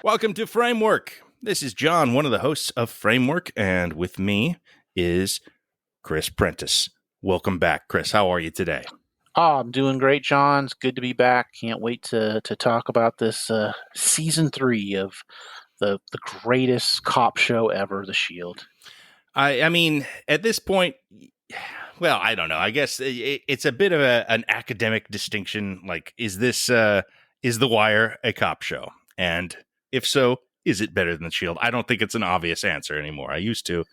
Welcome to Framework. This is John, one of the hosts of Framework, and with me is Chris Prentice. Welcome back, Chris. How are you today? Oh, I'm doing great, John. It's good to be back. Can't wait to talk about this season 3 of the greatest cop show ever, The Shield. I mean, at this point, well, I don't know. I guess it's a bit of an academic distinction. Like, is The Wire a cop show? And if so, is it better than The Shield? I don't think it's an obvious answer anymore. I used to,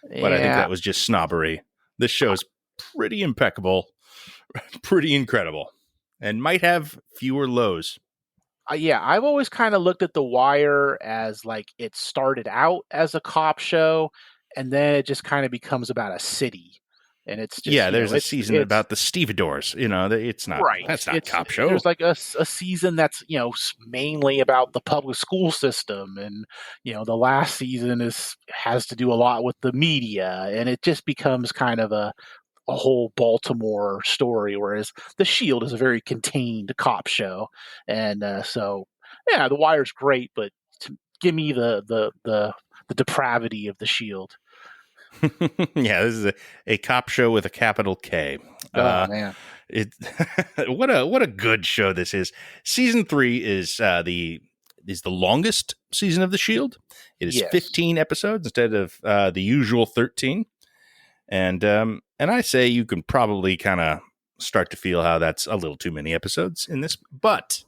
but I think that was just snobbery. This show's pretty impeccable, pretty incredible, and might have fewer lows. I've always kind of looked at The Wire as like it started out as a cop show, and then it just kind of becomes about a city. And it's just there's a season about the stevedores. It's not right. That's not a cop show. There's like a season that's mainly about the public school system, and the last season has to do a lot with the media, and it just becomes kind of a whole Baltimore story. Whereas The Shield is a very contained cop show, and The Wire's great, but give me the depravity of The Shield. Yeah, this is a cop show with a capital K. Oh man, what a good show this is. Season 3 is the longest season of The Shield. It is 15 episodes instead of the usual 13, and I say you can probably kind of start to feel how that's a little too many episodes in this, but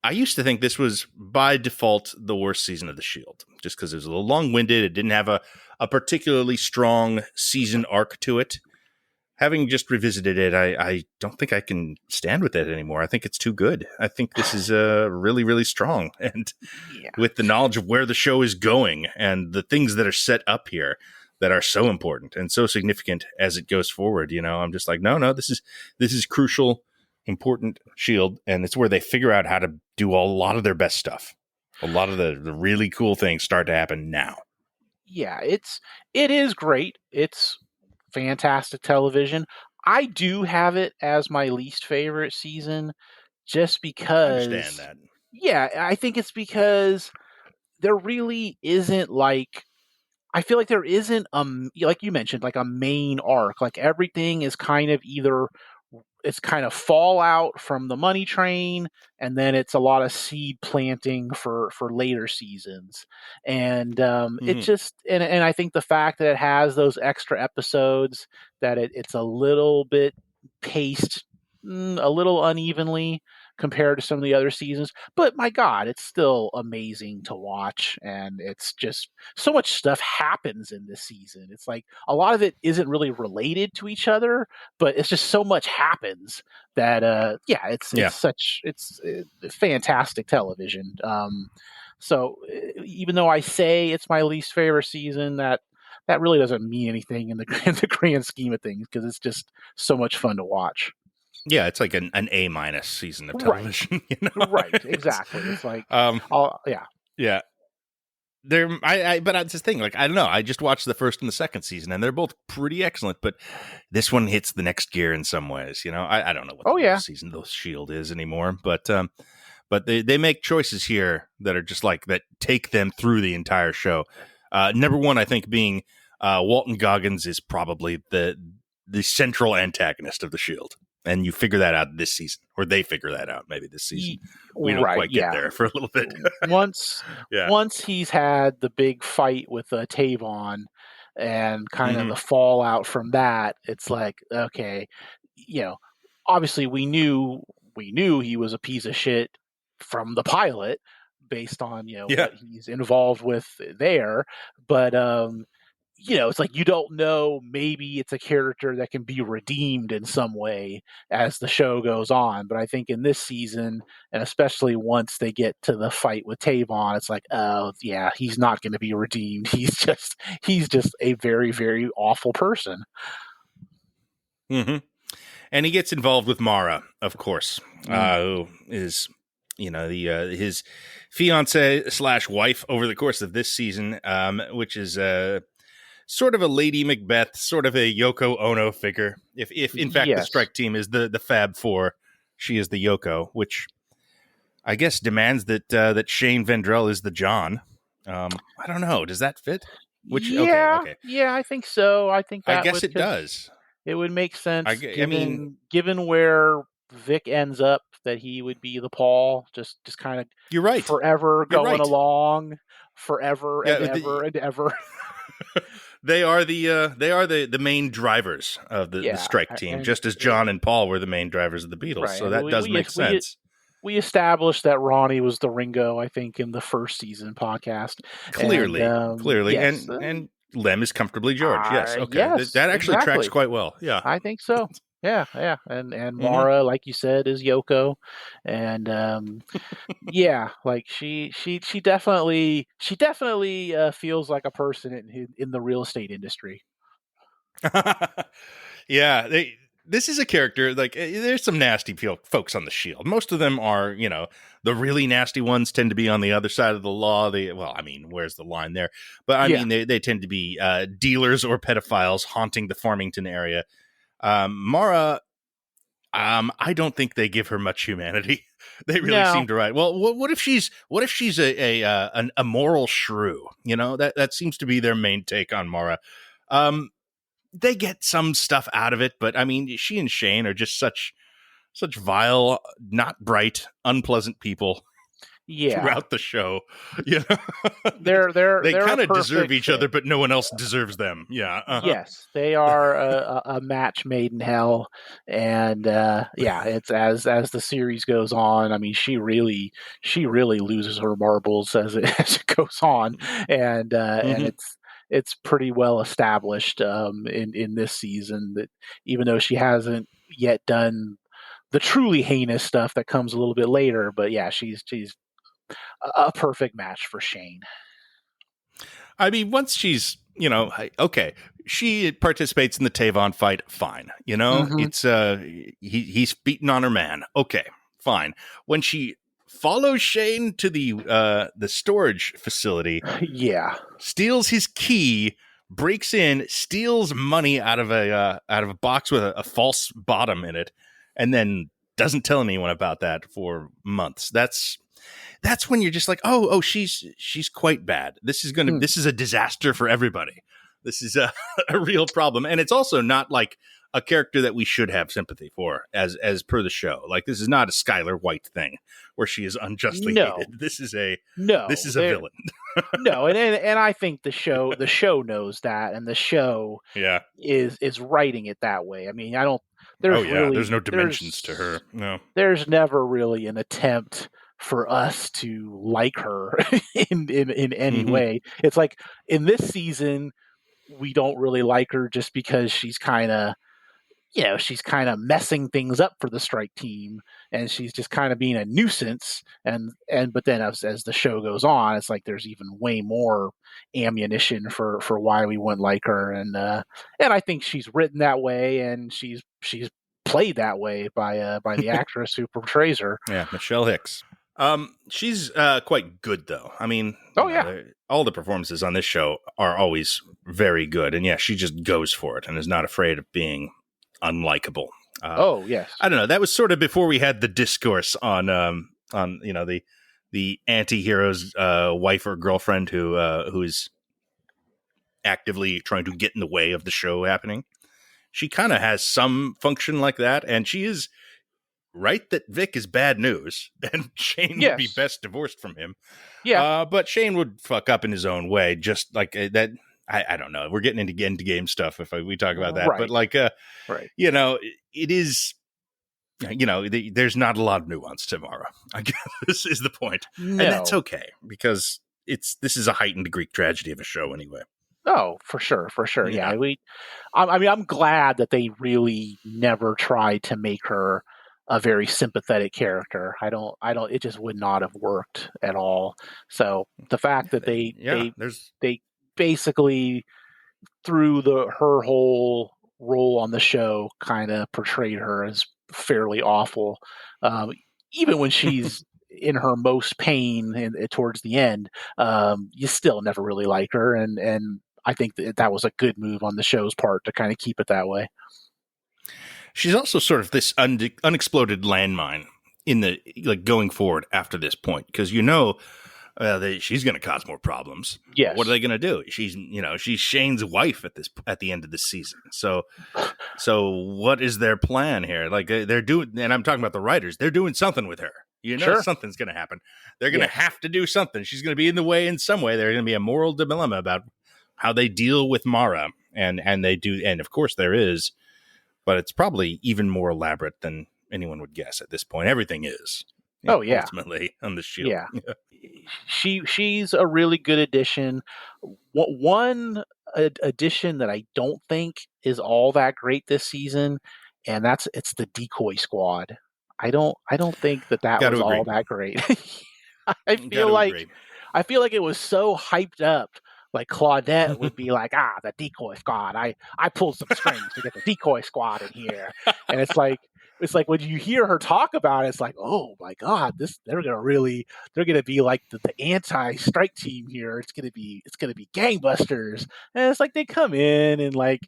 I used to think this was by default the worst season of The Shield, just because it was a little long-winded. It didn't have a particularly strong season arc to it. Having just revisited it, I don't think I can stand with it anymore. I think it's too good. I think this is really, really strong. And with the knowledge of where the show is going and the things that are set up here that are so important and so significant as it goes forward, I'm just like, no, this is crucial, important Shield, and it's where they figure out how to do a lot of their best stuff. A lot of the really cool things start to happen now. Yeah, it is great. It's fantastic television. I do have it as my least favorite season, just because. I understand that. Yeah, I think it's because there really isn't I feel like there isn't like you mentioned, like a main arc. Like everything is kind of either it's kind of fallout from the money train, and then it's a lot of seed planting for later seasons. And it just and I think the fact that it has those extra episodes, that it's a little bit paced a little unevenly compared to some of the other seasons, but my God, it's still amazing to watch, and it's just so much stuff happens in this season. It's like a lot of it isn't really related to each other, but it's just so much happens that it's fantastic television. So even though I say it's my least favorite season, that really doesn't mean anything in the grand scheme of things, because it's just so much fun to watch. Yeah, it's like an A- season of television. Right, right, exactly. It's like, yeah. But that's the thing. Like, I don't know. I just watched the first and the second season, and they're both pretty excellent. But this one hits the next gear in some ways. I don't know what the season of The Shield is anymore. But they make choices here that are just like that take them through the entire show. Number one, I think, being Walton Goggins is probably the central antagonist of The Shield. And you figure that out this season, or they figure that out maybe this season. We don't quite get there for a little bit. Once he's had the big fight with Tavon and kind of the fallout from that, it's like, okay, obviously we knew he was a piece of shit from the pilot based on what he's involved with there, but it's like you don't know, maybe it's a character that can be redeemed in some way as the show goes on. But I think in this season, and especially once they get to the fight with Tavon, it's like, oh yeah, he's not going to be redeemed. He's just a very, very awful person. Mm-hmm. And he gets involved with Mara, of course, who is his fiance / wife over the course of this season, which is sort of a Lady Macbeth, sort of a Yoko Ono figure. If in fact the strike team is the Fab Four, she is the Yoko, which I guess demands that Shane Vendrell is the John. I don't know. Does that fit? Okay. Yeah, I think so. I think I that guess would, it because does. it would make sense I mean, given where Vic ends up, that he would be the Paul, just kind of you're right. forever You're going right. along, forever and ever and ever. They are the main drivers of the strike team, just as John and Paul were the main drivers of the Beatles. Right. So that does make sense. We established that Ronnie was the Ringo, I think, in the first season podcast. Clearly, yes. and Lem is comfortably George. Yes, okay, yes, that actually exactly. tracks quite well. Yeah, I think so. Yeah, and Mara, like you said, is Yoko, and yeah, like she definitely feels like a person in the real estate industry. Yeah, this is a character, like, there's some nasty folks on the Shield. Most of them are, the really nasty ones tend to be on the other side of the law. Where's the line there? But I mean, they tend to be dealers or pedophiles haunting the Farmington area. Mara, I don't think they give her much humanity. They really seem to write. Well, what if she's a moral shrew? That seems to be their main take on Mara. They get some stuff out of it, but I mean, she and Shane are just such vile, not bright, unpleasant people. Throughout the show, they kind of deserve each other, but no one else deserves them. Yeah. Yes, they are a match made in hell, and it's as the series goes on. I mean, she really loses her marbles as it goes on, and it's pretty well established in this season that even though she hasn't yet done the truly heinous stuff that comes a little bit later, but yeah, she's a perfect match for Shane. I mean, once she's, she participates in the Tavon fight, fine. It's he's beaten on her man. Okay, fine. When she follows Shane to the storage facility, steals his key, breaks in, steals money out of a box with a false bottom in it, and then doesn't tell anyone about that for months. That's when you're just like, oh, she's quite bad. This is a disaster for everybody. This is a real problem, and it's also not like a character that we should have sympathy for, as per the show. Like, this is not a Skylar White thing where she is unjustly hated. This is a villain. No, and I think the show knows that, and the show is writing it that way. I mean, there's no dimensions to her. No, there's never really an attempt for us to like her in any way. It's like in this season, we don't really like her just because she's kind of messing things up for the strike team, and she's just kind of being a nuisance. But then as the show goes on, it's like there's even way more ammunition for why we wouldn't like her, and I think she's written that way, and she's played that way by the actress who portrays her. Yeah, Michelle Hicks. She's quite good though. I mean, all the performances on this show are always very good, and she just goes for it and is not afraid of being unlikable. Yes. I don't know. That was sort of before we had the discourse on the anti-hero's wife or girlfriend who's actively trying to get in the way of the show happening. She kind of has some function like that, and she is right that Vic is bad news, and Shane would be best divorced from him. Yeah. But Shane would fuck up in his own way, just like that. I don't know. We're getting into game stuff if we talk about that. Right. But like, it is, there's not a lot of nuance to Mara, I guess this is the point. No. And that's okay, because this is a heightened Greek tragedy of a show anyway. Oh, for sure. Yeah. I'm glad that they really never tried to make her a very sympathetic character. It just would not have worked at all. So the fact that they basically through her whole role on the show kind of portrayed her as fairly awful. Even when she's in her most pain towards the end, you still never really like her. And I think that was a good move on the show's part to kind of keep it that way. She's also sort of this unexploded landmine in the going forward after this point, because she's going to cause more problems. Yes. What are they going to do? She's Shane's wife at the end of the season. So what is their plan here? Like they're doing, and I'm talking about the writers. They're doing something with her. Sure. Something's going to happen. They're going to have to do something. She's going to be in the way in some way. There's going to be a moral dilemma about how they deal with Mara, and they do, and of course there is, but it's probably even more elaborate than anyone would guess at this point. Everything is. Ultimately on the Shield. Yeah. She's a really good addition. One addition that I don't think is all that great this season, and it's the Decoy Squad. I don't think that was all that great. I feel like it was so hyped up. Like Claudette would be like, the Decoy Squad. I pulled some strings to get the Decoy Squad in here, and it's like when you hear her talk about it, it's like, oh my God, they're gonna be like the anti-strike team here. It's gonna be gangbusters. And it's like they come in and like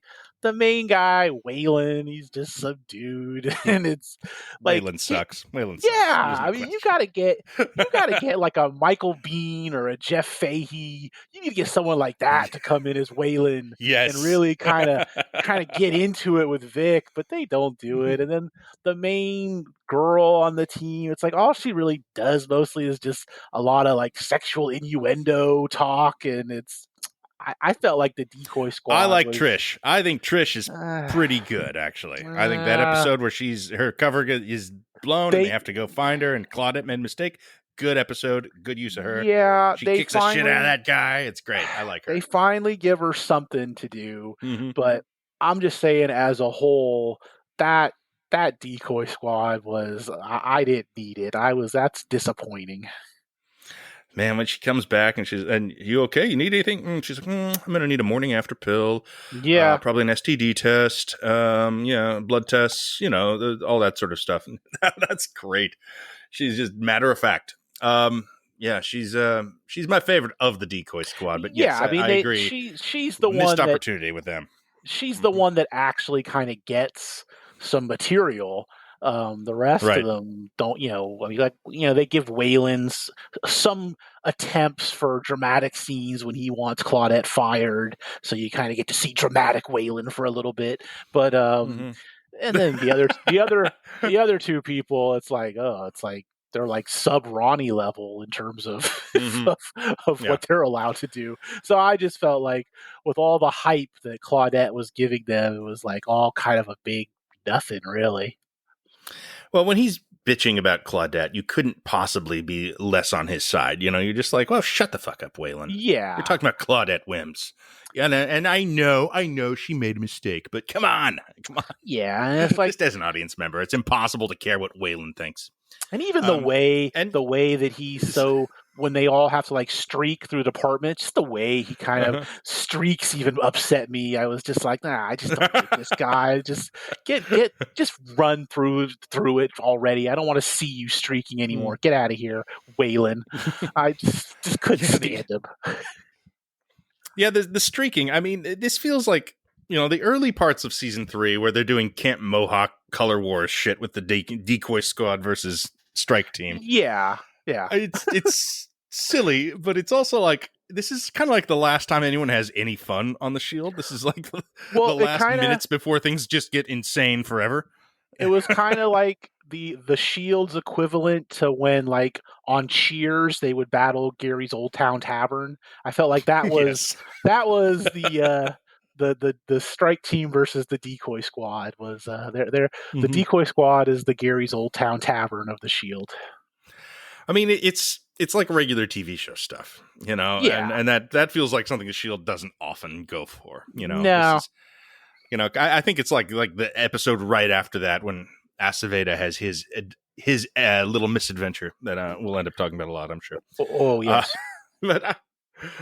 the main guy, Waylon, he's just subdued, and it's like Waylon sucks. Waylon sucks. Yeah, I mean, you gotta get like a Michael Biehn or a Jeff Fahey. You need to get someone like that to come in as Waylon, yes, and really kind of get into it with Vic, but they don't do it. And then the main girl on the team, it's like all she really does mostly is just a lot of like sexual innuendo talk, and I felt like the Decoy Squad. I like Trish. I think Trish is pretty good, actually. I think that episode where her cover is blown and they have to go find her, and Claudette made a mistake. Good episode. Good use of her. Yeah, she kicks the shit out of that guy. It's great. I like her. They finally give her something to do, but I'm just saying, as a whole, that Decoy Squad was. I didn't need it. That's disappointing. Man, when she comes back and you okay? You need anything? She's like, I'm going to need a morning after pill. Yeah. Probably an STD test. Blood tests, all that sort of stuff. That's great. She's just matter of fact. She's my favorite of the Decoy Squad, but yes, I agree. She's the missed opportunity with them. She's the one that actually kind of gets some material. The rest of them don't, they give Waylon some attempts for dramatic scenes when he wants Claudette fired. So you kind of get to see dramatic Waylon for a little bit, but, and then the other two people, it's like they're like sub Ronnie level in terms of, of what they're allowed to do. So I just felt like with all the hype that Claudette was giving them, it was like all kind of a big nothing really. Well, when he's bitching about Claudette, you couldn't possibly be less on his side. You're just like, well, shut the fuck up, Waylon. Yeah. You're talking about Claudette Wims. And I know she made a mistake, but come on. Yeah. And it's like, just as an audience member, it's impossible to care what Waylon thinks. And even the way that he's so, when they all have to like streak through the department, just the way he kind of streaks even upset me. I was just like, I just don't like this guy. Just just run through it already. I don't want to see you streaking anymore. Get out of here, Waylon. I just couldn't stand him. Yeah, the streaking. I mean, this feels like, the early parts of season 3 where they're doing Camp Mohawk color wars shit with the Decoy Squad versus Strike Team. Yeah. It's silly, but it's also like, this is kind of like the last time anyone has any fun on the Shield. This is like the last minutes before things just get insane forever. It was kind of like the Shield's equivalent to when, like, on Cheers they would battle Gary's Old Town Tavern. I felt like that was the Strike Team versus the Decoy Squad was the Decoy Squad is the Gary's Old Town Tavern of the Shield. I mean, it's like regular TV show stuff, and that feels like something the Shield doesn't often go for, No. I think it's like the episode right after that when Aceveda has his little misadventure that we'll end up talking about a lot, I'm sure. Oh yes.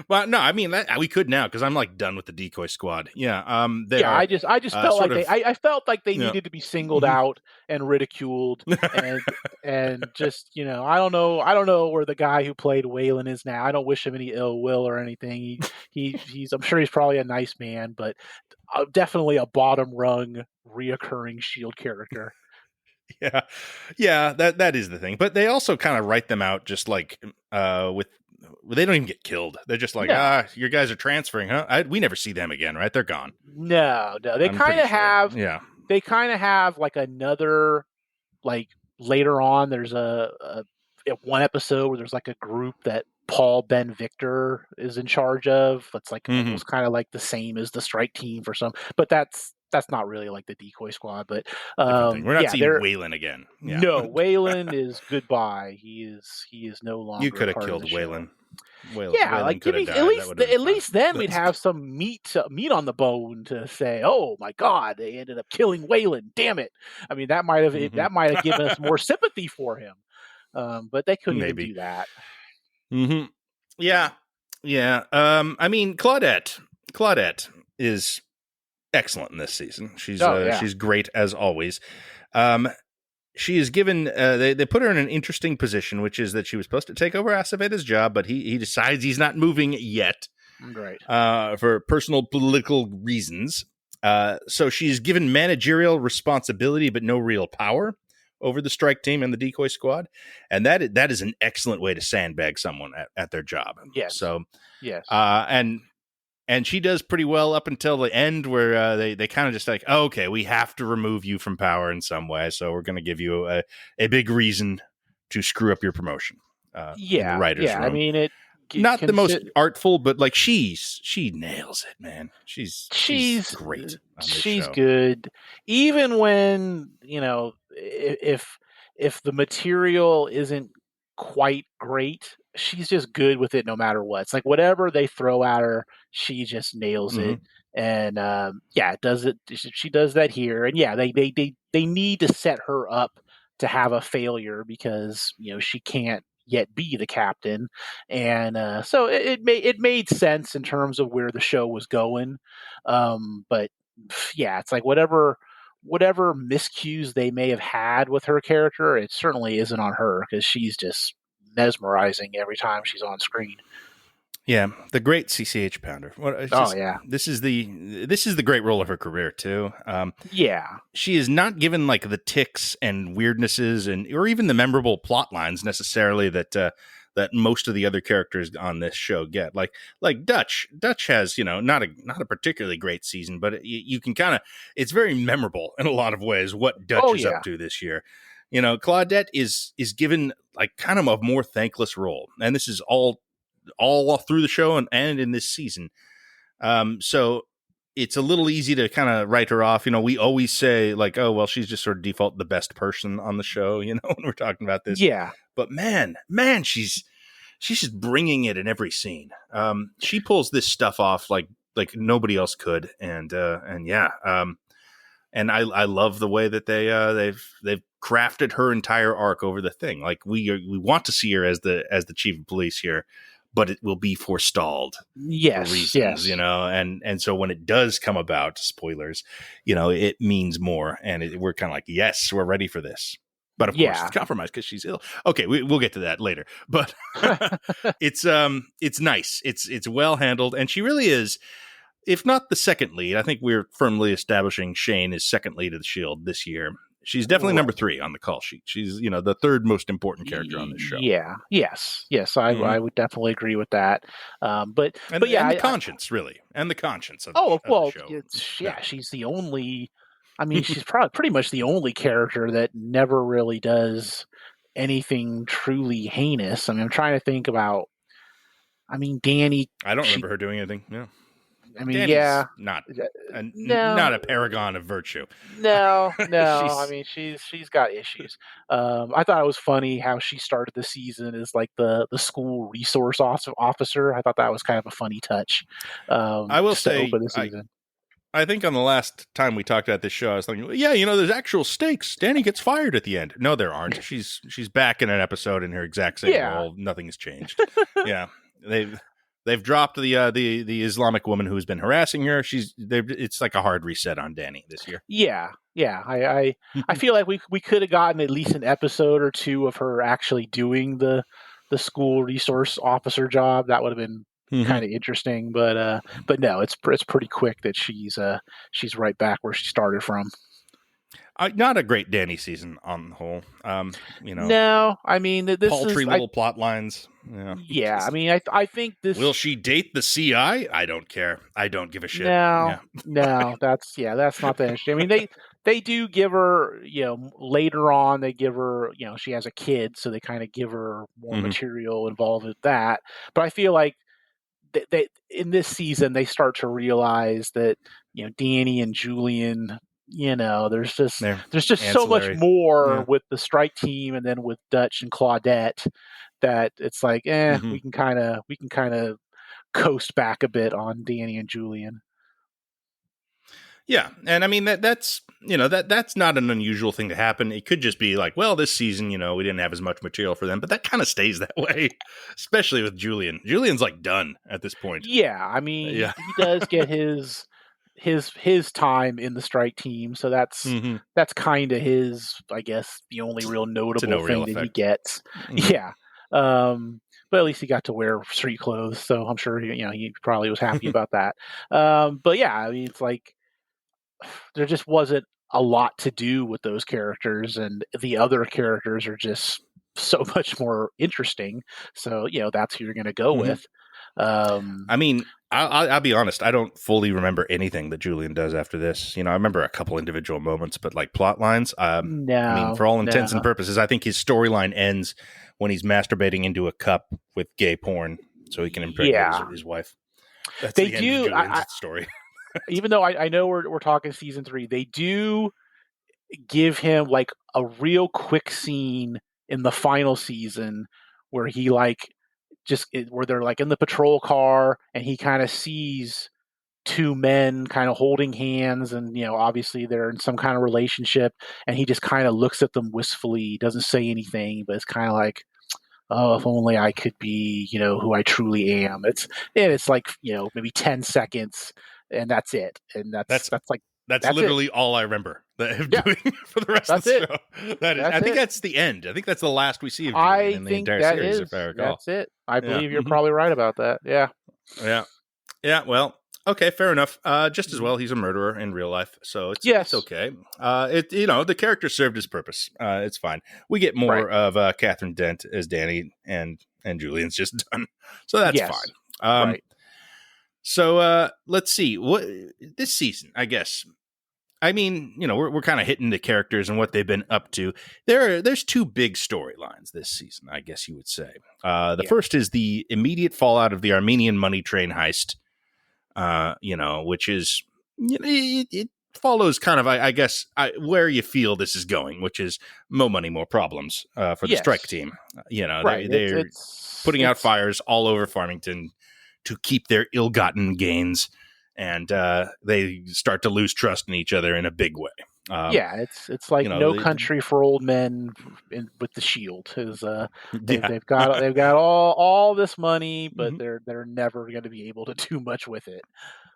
But no, I mean we could now because I'm like done with the Decoy Squad. Yeah, I just felt like I felt like they needed to be singled out and ridiculed, and just I don't know where the guy who played Waylon is now. I don't wish him any ill will or anything. He's I'm sure he's probably a nice man, but definitely a bottom rung reoccurring Shield character. Yeah, yeah, that is the thing. But they also kind of write them out just like with they don't even get killed. They're just like, No, your guys are transferring, huh? We never see them again, right? They're gone. no. They I'm kind pretty of sure. have. Yeah. They kind of have like another like later on. There's a one episode where there's like a group that Paul Ben Victor is in charge of. It's like Mm-hmm. almost kind of like the same as the strike team for some, but that's not really like the decoy squad. But Different thing. We're not yeah, seeing they're Waylon again. Yeah. no Wayland is goodbye. He is no You longer could a have part of killed the show. Waylon. Yeah, Waylon like could give have me at died. That least would have been at fine. least then we'd have some meat on the bone to say, oh my God, they ended up killing Waylon. Damn it! I mean Mm-hmm. that might have given us more sympathy for him. But they couldn't even Maybe. do that. Mm-hmm. Yeah. Yeah. I mean, Claudette is excellent in this season. Oh yeah, She's great as always. Um, she is given they put her in an interesting position, which is that she was supposed to take over Aceveda's job, but he decides he's not moving yet right. for personal political reasons. So she's given managerial responsibility, but no real power over the strike team and the decoy squad, and that is an excellent way to sandbag someone at their job. Yes. So Yes. And she does pretty well up until the end, where they kind of just like, oh, okay, we have to remove you from power in some way, so we're going to give you a big reason to screw up your promotion. In the writers' room. I mean, it not the most artful, but like she nails it, man. She's great on this she's show. good, even when if the material isn't quite great, she's just good with it no matter what. It's like whatever they throw at her, she just nails it. And does it. She does that here, and yeah, they need to set her up to have a failure because she can't yet be the captain, and so it made sense in terms of where the show was going. But yeah, it's like whatever miscues they may have had with her character, it certainly isn't on her because she's just mesmerizing every time she's on screen. Yeah, the great CCH Pounder. Yeah, this is the great role of her career too. Yeah, she is not given like the ticks and weirdnesses or even the memorable plot lines necessarily that most of the other characters on this show get. Like Dutch has not a particularly great season, but you can kind of, it's very memorable in a lot of ways what Dutch is up to this year. Claudette is given like kind of a more thankless role, and this is all through the show and in this season. So it's a little easy to kind of write her off. We always say like, oh, well, she's just sort of default the best person on the show, when we're talking about this. Yeah. But man, she's just bringing it in every scene. She pulls this stuff off like nobody else could. And yeah. And I love the way that they've crafted her entire arc over the thing. Like we want to see her as the chief of police here, but it will be forestalled. Yes, for reasons, and so when it does come about, spoilers, it means more, and we're kind of like, yes, we're ready for this. But of course, it's compromised because she's ill. Okay, we'll get to that later. But it's nice. It's well handled, and she really is. If not the second lead, I think we're firmly establishing Shane is second lead of the Shield this year. She's definitely number 3 on the call sheet. She's, the third most important character on this show. Yeah. Yes. I would definitely agree with that. But yeah, and the conscience, really, and the conscience of the show. She's the only. I mean, she's probably pretty much the only character that never really does anything truly heinous. I mean, I'm trying to think about. I mean, Danny. I don't remember her doing anything. Yeah. I mean, Danny's not a paragon of virtue. No. I mean, she's got issues. I thought it was funny how she started the season as like the school resource officer. I thought that was kind of a funny touch. I will say, open the season. I think on the last time we talked about this show, I was thinking, there's actual stakes. Danny gets fired at the end. No, there aren't. She's back in an episode in her exact same role. Nothing has changed. Yeah, They've dropped the Islamic woman who's been harassing her. It's like a hard reset on Danny this year. Yeah. I feel like we could have gotten at least an episode or two of her actually doing the school resource officer job. That would have been kind of interesting. But no, it's pretty quick that she's right back where she started from. Not a great Danny season on the whole. No, I mean this is paltry little plot lines. Yeah. yeah. I mean, I think this. Will she date the CI? I don't care. I don't give a shit. No, Yeah. no, that's not the issue. I mean, they do give her, later on they give her, she has a kid, so they kind of give her more material involved with that. But I feel like they in this season they start to realize that Danny and Julian, there's just so much more with the strike team, and then with Dutch and Claudette, that it's like, we can kind of coast back a bit on Danny and Julian. Yeah, and I mean that's that's not an unusual thing to happen. It could just be like, well, this season, we didn't have as much material for them, but that kind of stays that way, especially with Julian. Julian's like done at this point. Yeah, I mean, he does get his time in the strike team, so that's kind of his, I guess, the only real notable thing that he gets. Yeah. But at least he got to wear street clothes, so I'm sure he probably was happy about that. But yeah, I mean, it's like there just wasn't a lot to do with those characters, and the other characters are just so much more interesting. So that's who you're going to go with. I mean, I'll be honest. I don't fully remember anything that Julian does after this. I remember a couple individual moments, but like plot lines. I mean, for all intents and purposes, I think his storyline ends when he's masturbating into a cup with gay porn, so he can impregnate his wife. That's they the do. End of Julian's story. Even though I know we're talking season 3, they do give him like a real quick scene in the final season where he where they're like in the patrol car, and he kind of sees two men kind of holding hands, and obviously they're in some kind of relationship, and he just kind of looks at them wistfully, doesn't say anything, but it's kind of like, oh, if only I could be who I truly am. It's like maybe 10 seconds, and that's it, and that's literally all I remember doing for the rest of the show. I think that's the end. I think that's the last we see of Julian in the entire series, if I recall. That's it. I believe you're probably right about that. Yeah. Well, okay, fair enough. Just as well, he's a murderer in real life, so it's okay. The character served his purpose. It's fine. We get more of Catherine Dent as Danny, and Julian's just done, so that's fine. Right. So let's see what this season, I guess. I mean, we're kind of hitting the characters and what they've been up to. There's two big storylines this season, I guess you would say. The first is the immediate fallout of the Armenian money train heist, which is, it follows kind of, I guess, where you feel this is going, which is more money, more problems for the strike team. They're putting out fires all over Farmington to keep their ill-gotten gains, and they start to lose trust in each other in a big way. It's like No Country for Old Men with the Shield. They've got all this money, but they're never going to be able to do much with it.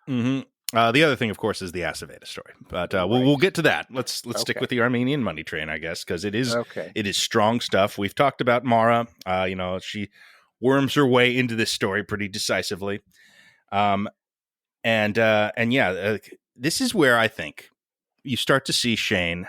The other thing, of course, is the Aceveda story, but we'll get to that. Let's stick with the Armenian money train, I guess, because it is strong stuff. We've talked about Mara. She worms her way into this story pretty decisively. This is where I think you start to see Shane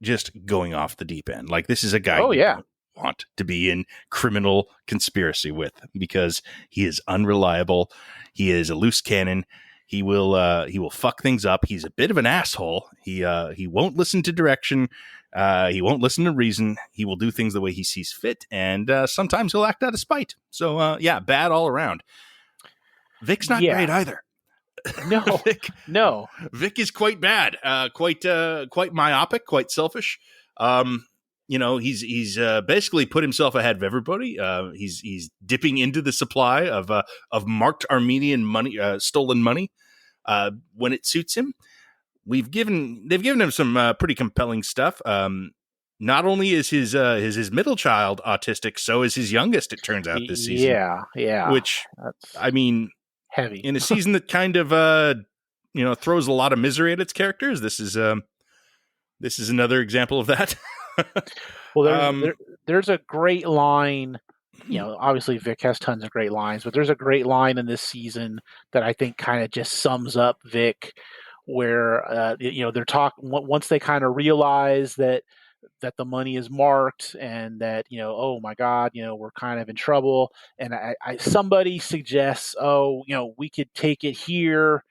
just going off the deep end. Like, this is a guy you don't want to be in criminal conspiracy with, because he is unreliable. He is a loose cannon. He will fuck things up. He's a bit of an asshole. He won't listen to direction. He won't listen to reason. He will do things the way he sees fit, and sometimes he'll act out of spite. So, bad all around. Vic's not great either. No, no. Vic is quite bad. Quite myopic. Quite selfish. He's basically put himself ahead of everybody. He's dipping into the supply of marked Armenian money, stolen money, when it suits him. They've given him some pretty compelling stuff. Not only is his middle child autistic, so is his youngest. It turns out this season. Yeah. Which, I mean, heavy in a season that kind of throws a lot of misery at its characters. This is another example of that. Well, there's a great line. Obviously Vic has tons of great lines, but there's a great line in this season that I think kind of just sums up Vic, where they're talking once they kind of realize that the money is marked and that oh my god, we're kind of in trouble, and somebody suggests, oh, we could take it here,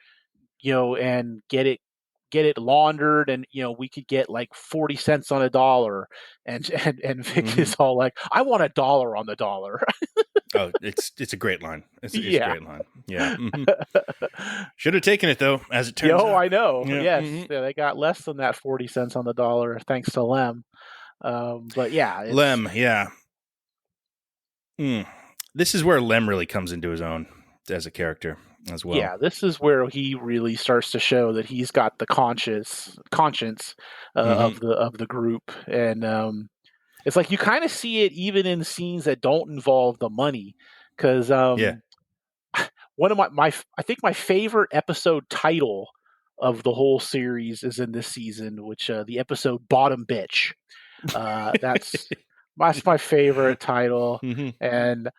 and get it laundered, and we could get like 40 cents on a dollar, and Vic is all like, I want $1 on the dollar. Oh, it's a great line. It's a great line. Yeah. Should have taken it though, as it turns out. I know. Yeah. Yes. Yeah, they got less than that 40 cents on the dollar thanks to Lem. But yeah. Lem, yeah. This is where Lem really comes into his own as a character as well. Yeah, this is where he really starts to show that he's got the conscience of the group, and it's like you kind of see it even in scenes that don't involve the money, because one of I think my favorite episode title of the whole series is in this season, which the episode "Bottom Bitch." That's my favorite title, and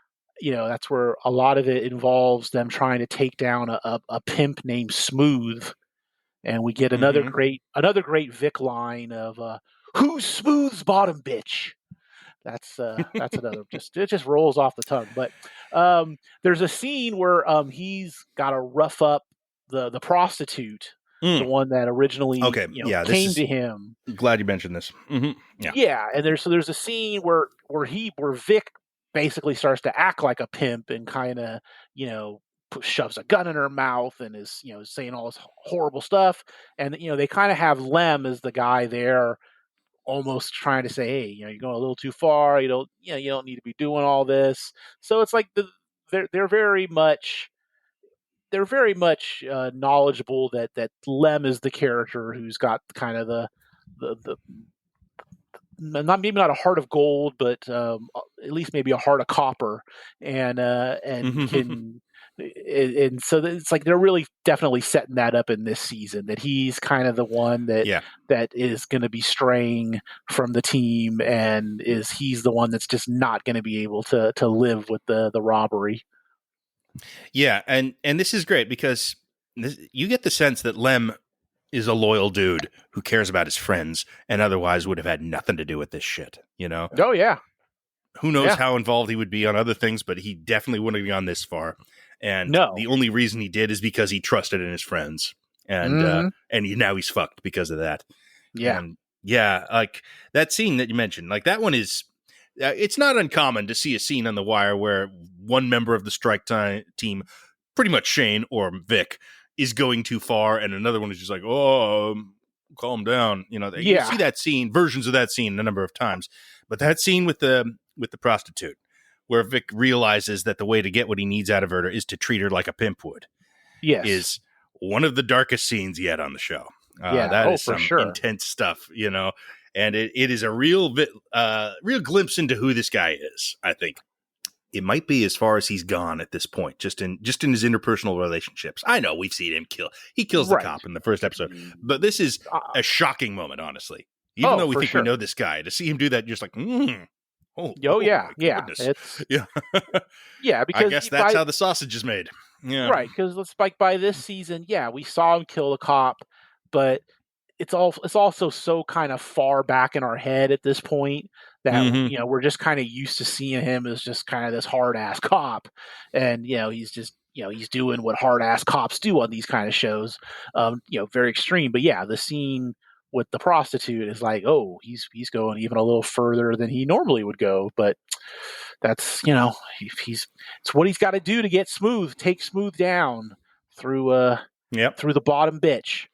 that's where a lot of it involves them trying to take down a pimp named Smooth, and we get another great Vic line of "Who's Smooth's bottom bitch?" That's another it just rolls off the tongue. But there's a scene where he's got to rough up the prostitute, the one that originally came to him. Glad you mentioned this. Yeah, and there's a scene where Vic basically starts to act like a pimp and kind of shoves a gun in her mouth and is saying all this horrible stuff, and they kind of have Lem as the guy there, almost trying to say, hey, you're going a little too far. You don't need to be doing all this. So it's like they're very much knowledgeable that Lem is the character who's got kind of the maybe not a heart of gold, but at least maybe a heart of copper, and can. And so it's like they're really definitely setting that up in this season, that he's kind of the one that is going to be straying from the team, and he's the one that's just not going to be able to live with the robbery. Yeah, and this is great because you get the sense that Lem is a loyal dude who cares about his friends and otherwise would have had nothing to do with this shit, Oh yeah. Who knows how involved he would be on other things, but he definitely wouldn't have gone this far. And the only reason he did is because he trusted in his friends, and now he's fucked because of that. Yeah. And like that scene that you mentioned, like that one is, it's not uncommon to see a scene on The Wire where one member of the strike team, pretty much Shane or Vic, is going too far, and another one is just like, oh, calm down. You see that scene, versions of that scene a number of times, but that scene with the prostitute, where Vic realizes that the way to get what he needs out of her is to treat her like a pimp would, is one of the darkest scenes yet on the show. That is some intense stuff, and it is a real glimpse into who this guy is. I think it might be as far as he's gone at this point, just in his interpersonal relationships. I know we've seen him he kills the cop in the first episode, but this is a shocking moment, honestly. Even though we think we know this guy, to see him do that, just like, yeah. Because because I guess that's how the sausage is made. Yeah, right. Because by this season, we saw him kill the cop, but it's also so kind of far back in our head at this point that we're just kind of used to seeing him as just kind of this hard ass cop, and he's just he's doing what hard ass cops do on these kind of shows, very extreme. But the scene with the prostitute is like, oh, he's going even a little further than he normally would go, but that's it's what he's got to do to get take Smooth down through the bottom bitch.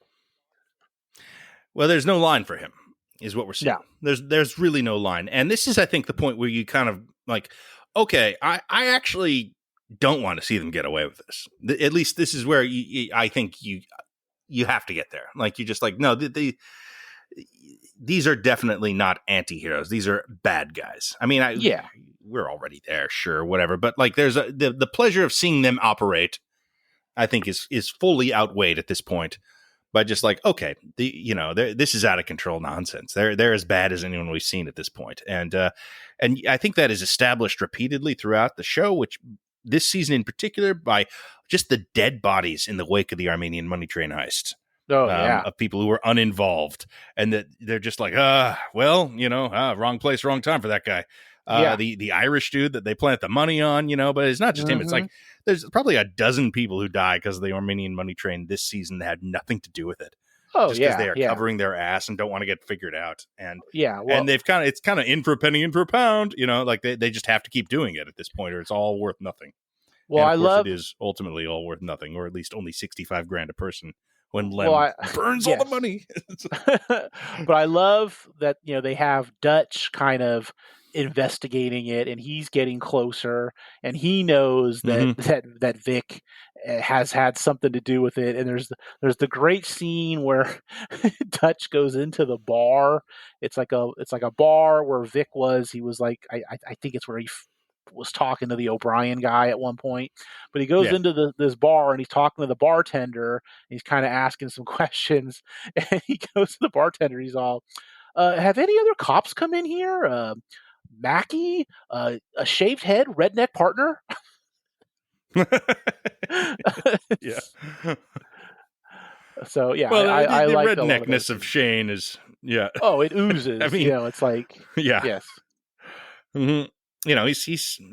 Well, there's no line for him, is what we're seeing. There's really no line, and this is, I think, the point where you kind of like, okay, I actually don't want to see them get away with this. At least this is where I think you have to get there. Like, you're just like, no, these are definitely not anti-heroes. These are bad guys. I mean, we're already there, sure, whatever. But like, there's the pleasure of seeing them operate, I think, is fully outweighed at this point by just like, okay, this is out of control nonsense. They're as bad as anyone we've seen at this point, and I think that is established repeatedly throughout the show, which this season in particular by just the dead bodies in the wake of the Armenian money train heist. Oh yeah. of people who were uninvolved, and that they're just like, well, wrong place, wrong time for that guy. Yeah. The Irish dude that they plant the money on, but it's not just him. It's like there's probably a dozen people who die because of the Armenian money train this season that had nothing to do with it. Oh just because yeah. they are covering their ass and don't want to get figured out. And yeah. Well, and it's kind of in for a penny, in for a pound. Like they just have to keep doing it at this point, or it's all worth nothing. Well, and of course it is ultimately all worth nothing, or at least only $65,000 a person when Lem burns all the money. But I love that, they have Dutch kind of investigating it, and he's getting closer, and he knows that Vic has had something to do with it. And there's the great scene where Dutch goes into the bar. It's like a bar where Vic was. He was like, I think it's where he was talking to the O'Brien guy at one point, but he goes into this bar and he's talking to the bartender, and he's kind of asking some questions, and he goes to the bartender. He's all, have any other cops come in here? Mackie, a shaved head, redneck partner. Yeah. So yeah, well, I the like redneckness of Shane is Oh, it oozes. I mean, it's like yes. Mm-hmm.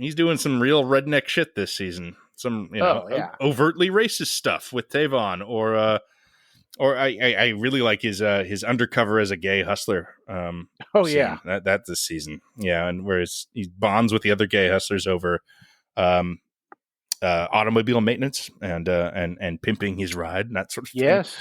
He's doing some real redneck shit this season. Some overtly racist stuff with Tavon, or I really like his undercover as a gay hustler. Scene. That's this season, and whereas he bonds with the other gay hustlers over automobile maintenance and pimping his ride and that sort of thing. Yes.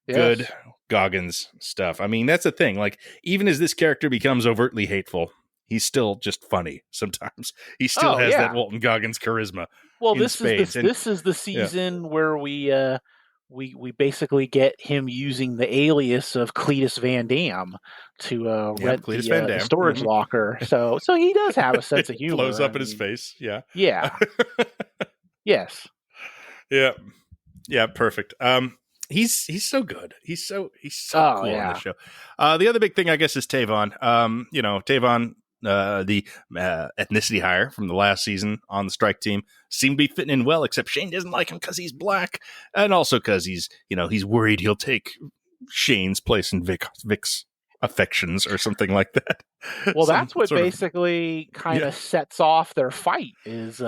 Good Goggins stuff. I mean, that's the thing. Like, even as this character becomes overtly hateful, he's still just funny sometimes. He still has that Walton Goggins charisma. Well, this is the season where we basically get him using the alias of Cletus Van Dam to rent the storage locker. So he does have a sense of humor. Blows up in his face. Yeah. Yeah. Yes. Yeah. Yeah. Perfect. He's so good. He's so cool on the show. The other big thing, I guess, is Tavon. Tavon, the ethnicity hire from the last season on the strike team, seemed to be fitting in well, except Shane doesn't like him because he's black, and also because he's worried he'll take Shane's place in Vic's affections or something like that. Well, that's what basically kind of sets off their fight is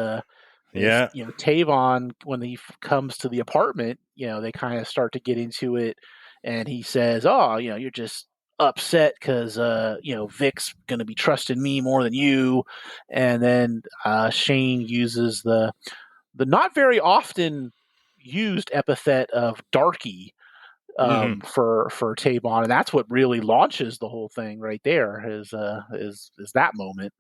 Tavon, when he comes to the apartment, they kind of start to get into it, and he says, you're just upset because Vic's going to be trusting me more than you. And then Shane uses the not very often used epithet of darky for Tavon, and that's what really launches the whole thing right there is that moment.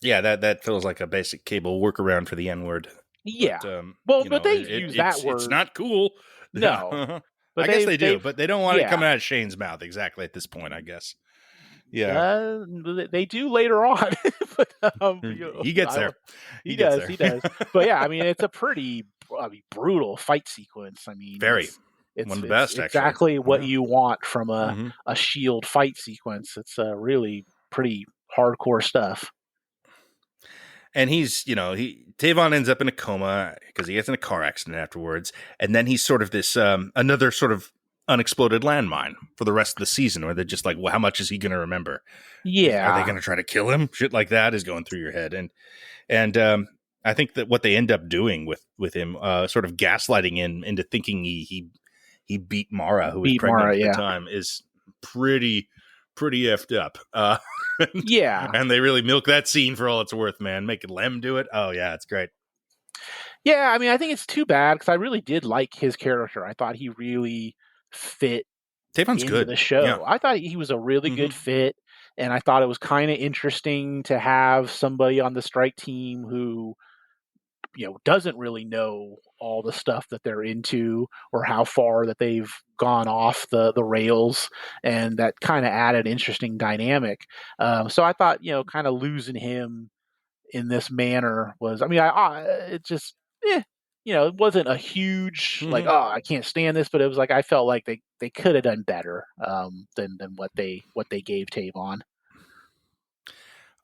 Yeah, that feels like a basic Cable workaround for the N-word. Yeah. But they use that word. It's not cool. No. But I guess they do, but they don't want it coming out of Shane's mouth exactly at this point, I guess. Yeah. They do later on. But, he gets there. He does. But yeah, I mean, it's a pretty brutal fight sequence. I mean, very. It's one of the best, exactly what you want from a Shield fight sequence. It's really pretty hardcore stuff. And he's, Tavon ends up in a coma because he gets in a car accident afterwards. And then he's sort of this, another sort of unexploded landmine for the rest of the season, where they're just like, well, how much is he going to remember? Yeah. Are they going to try to kill him? Shit like that is going through your head. And I think that what they end up doing with him, sort of gaslighting him into thinking he beat Mara, who was pregnant at the time, is pretty effed up. And they really milk that scene for all it's worth, man. Making Lem do it. Oh yeah, it's great. Yeah, I mean, I think it's too bad because I really did like his character. I thought he really fit Tavon's into good. The show. Yeah. I thought he was a really good fit, and I thought it was kind of interesting to have somebody on the strike team who doesn't really know all the stuff that they're into or how far that they've gone off the rails, and that kind of added interesting dynamic. So I thought, kind of losing him in this manner was, I mean, it just, it wasn't a huge, I can't stand this, but it was like, I felt like they could have done better than what they gave Tavon.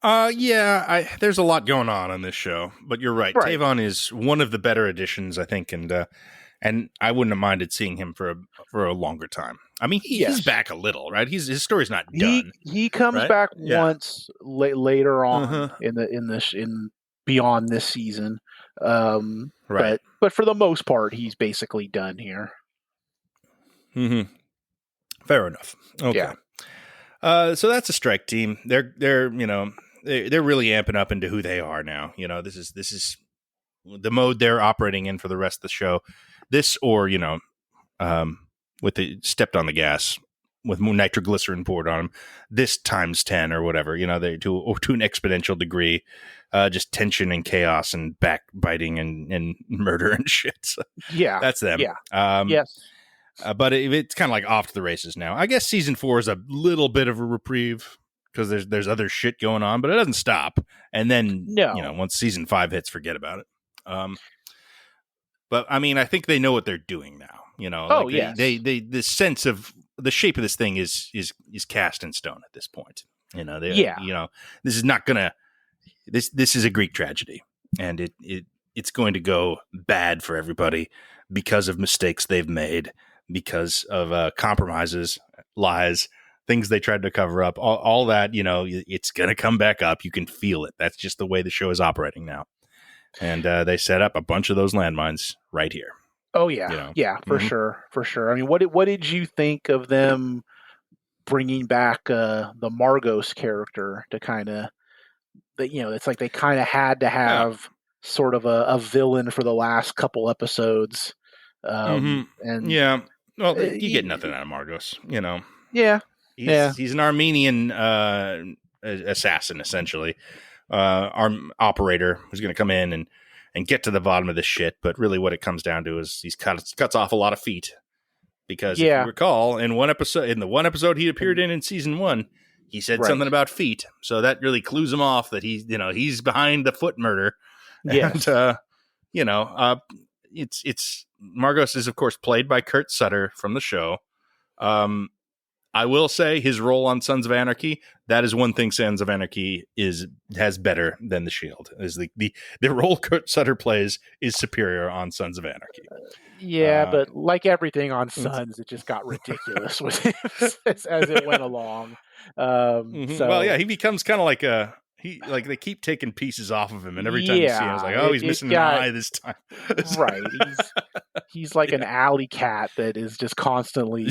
There's a lot going on this show, but you're right. Tavon is one of the better additions, I think, and And I wouldn't have minded seeing him for a longer time. I mean, he's back a little, right? His story's not done. He comes right? back once later on in beyond this season. Right. But for the most part, he's basically done here. Mm-hmm. Fair enough. Okay. Yeah. So that's a strike team. They're they're really amping up into who they are now. This is the mode they're operating in for the rest of the show. This or with the stepped on the gas with nitroglycerin poured on them. This times 10 or whatever. They to an exponential degree. Just tension and chaos and backbiting and murder and shit. So that's them. Yeah. Yes. But it's kind of like off to the races now. I guess season 4 is a little bit of a reprieve because there's other shit going on, but it doesn't stop. And then once season 5 hits, forget about it. But I mean, I think they know what they're doing now. Yes. They the sense of the shape of this thing is cast in stone at this point. This is not gonna. This is a Greek tragedy, and it's going to go bad for everybody because of mistakes they've made, because of compromises, lies, things they tried to cover up, all that. It's going to come back up. You can feel it. That's just the way the show is operating now. And they set up a bunch of those landmines right here. Oh yeah, for sure. I mean, what did you think of them bringing back the Margos character to kind of, it's like they kind of had to have sort of a villain for the last couple episodes. And well, you get nothing out of Margos, Yeah, he's an Armenian assassin essentially. Our operator who's going to come in and get to the bottom of this shit. But really what it comes down to is he's cuts off a lot of feet because if you recall in the one episode he appeared in season 1, he said something about feet. So that really clues him off that he's behind the foot murder. Yes. And, it's Margos is of course played by Kurt Sutter from the show. I will say his role on Sons of Anarchy, that is one thing Sons of Anarchy has better than The Shield. Is the role Kurt Sutter plays is superior on Sons of Anarchy. But like everything on Sons, it just got ridiculous with him as it went along. So, well, yeah, he becomes kind of like they keep taking pieces off of him, and every time you see him, I was like, he's missing an eye this time. Right. He's like an alley cat that is just constantly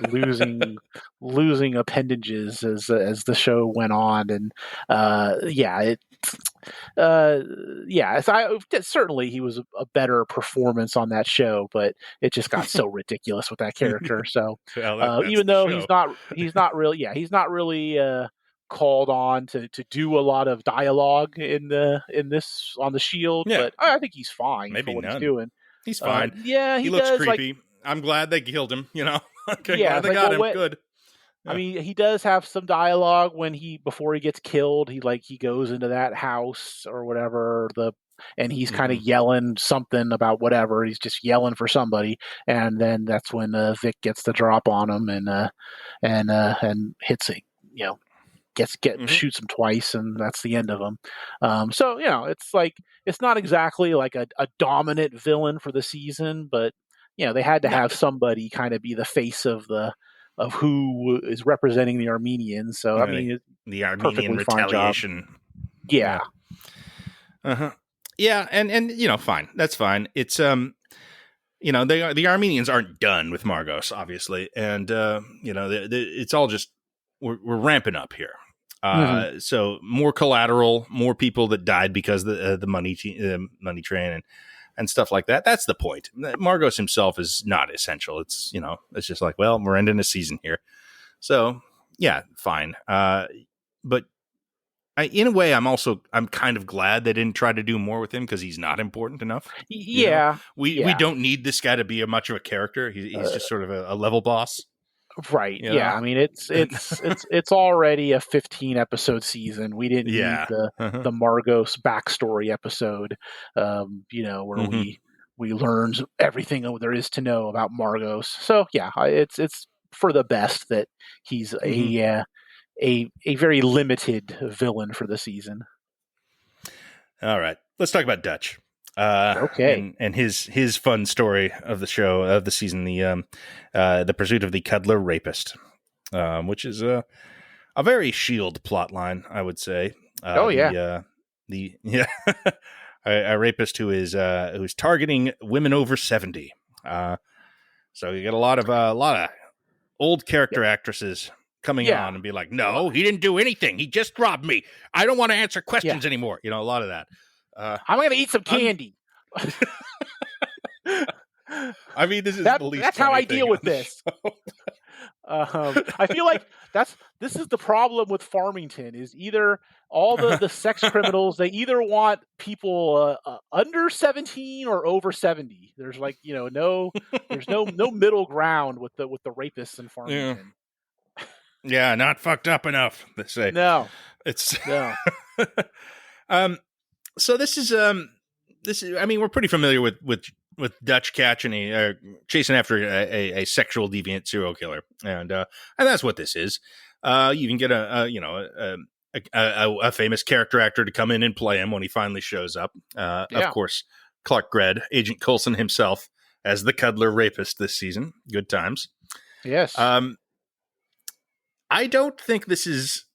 losing appendages as the show went on, and certainly he was a better performance on that show, but it just got so ridiculous with that character. So even though he's not really called on to do a lot of dialogue in this on the Shield, but I think he's fine for what he's doing. He's fine. He looks does, creepy. I'm glad they killed him. Okay, glad they got him. Good. I mean, he does have some dialogue before he gets killed. He goes into that house or whatever and he's kind of yelling something about whatever. He's just yelling for somebody, and then that's when Vic gets the drop on him and hits it. Shoots him twice, and that's the end of him. So it's not exactly like a dominant villain for the season, but they had to have somebody kind of be the face of who is representing the Armenians. So I mean, the Armenian retaliation. Yeah. Yeah, and fine, that's fine. It's the Armenians aren't done with Margos, obviously, and it's all just we're ramping up here. So more collateral, more people that died because the money train and stuff like that. That's the point. Margos himself is not essential. It's it's just like, well, we're ending a season here, so yeah, fine. But in a way, I'm kind of glad they didn't try to do more with him because he's not important enough. We don't need this guy to be much of a character. He's just sort of a level boss. Right. I mean, it's already a 15 episode season. We didn't need the Margos backstory episode, where we learned everything there is to know about Margos. So it's for the best that he's a very limited villain for the season. All right, let's talk about Dutch. Okay. And his fun story of the show of the season, the pursuit of the cuddler rapist, which is a very Shield plot line, I would say. Oh yeah. The yeah, a rapist who's targeting women over 70. So you get a lot of old character actresses coming on and be like, no, he didn't do anything. He just robbed me. I don't want to answer questions anymore. You know, a lot of that. I'm going to eat some candy. I mean, this is the least that's how I deal with this. I feel like this is the problem with Farmington is either all the sex criminals, they either want people under 17 or over 70. There's like, there's no middle ground with the rapists in Farmington. Yeah, not fucked up enough, they say. No. It's no. So this is I mean, we're pretty familiar with Dutch chasing after a sexual deviant serial killer, and that's what this is. You can get a famous character actor to come in and play him when he finally shows up. Of course, Clark Gregg, Agent Coulson himself, as the cuddler rapist this season. Good times. Yes. I don't think this is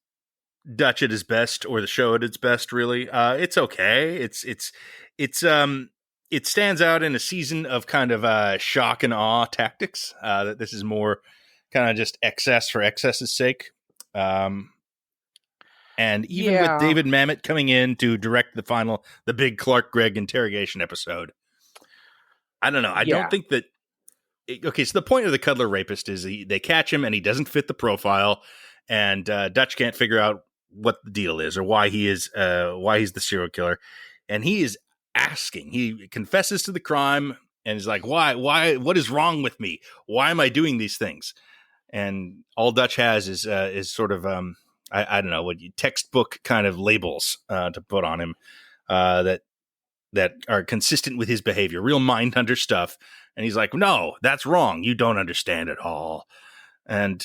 Dutch at his best or the show at its best. Really, it's okay. It stands out in a season of kind of shock and awe tactics. That this is more kind of just excess for excess's sake. And even with David Mamet coming in to direct the big Clark Gregg interrogation episode, I don't know. I don't think that. Okay, so the point of the cuddler rapist is they catch him and he doesn't fit the profile, and Dutch can't figure out what the deal is or why he's the serial killer, and he is asking. He confesses to the crime and is like, why, what is wrong with me? Why am I doing these things? And all Dutch has is sort of I don't know, what textbook kind of labels to put on him that are consistent with his behavior, real Mindhunter stuff. And he's like, no, that's wrong. You don't understand it all. And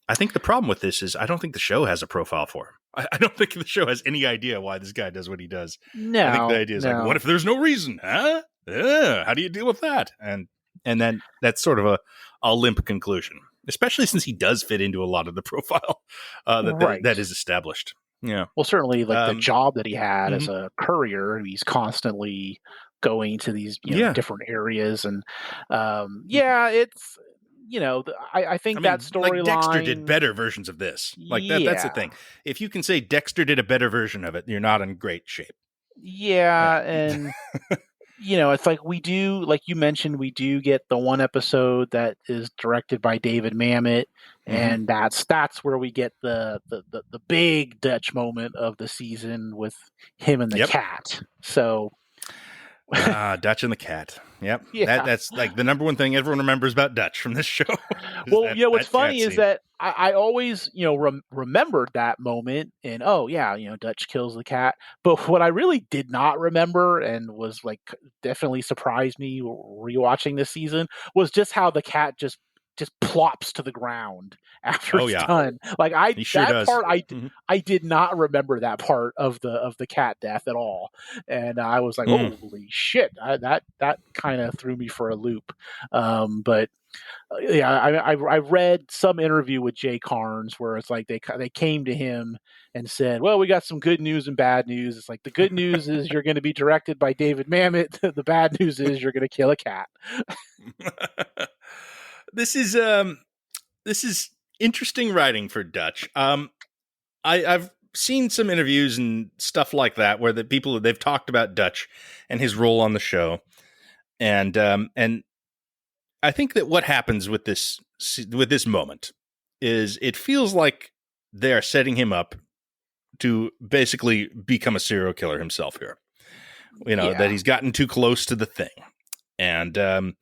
I think the problem with this is I don't think the show has a profile for him. I don't think the show has any idea why this guy does what he does. No, I think the idea is like, what if there's no reason? Huh? How do you deal with that? And then that's sort of a limp conclusion, especially since he does fit into a lot of the profile that is established. Yeah. Well, certainly, like the job that he had as a courier, he's constantly going to these different areas, and it's I think that storyline. Like Dexter did better versions of this. Like that's the thing. If you can say Dexter did a better version of it, you're not in great shape. Yeah. And it's like we do, like you mentioned, we do get the one episode that is directed by David Mamet, and that's where we get the big Dutch moment of the season with him and the cat. So Dutch and the cat. Yep. Yeah. That's like the number one thing everyone remembers about Dutch from this show. Well, what's funny is that I always, remembered that moment and, Dutch kills the cat. But what I really did not remember and was like definitely surprised me rewatching this season was just how the cat just plops to the ground after it's done. Like I did not remember that part of the cat death at all, and I was like, holy shit, that kind of threw me for a loop. But I read some interview with Jay Carnes where it's like they came to him and said, well, we got some good news and bad news. It's like the good news is you're going to be directed by David Mamet. The bad news is you're going to kill a cat. This is interesting writing for Dutch. I've seen some interviews and stuff like that where they've talked about Dutch and his role on the show, and I think that what happens with this moment is it feels like they are setting him up to basically become a serial killer himself here. That he's gotten too close to the thing, and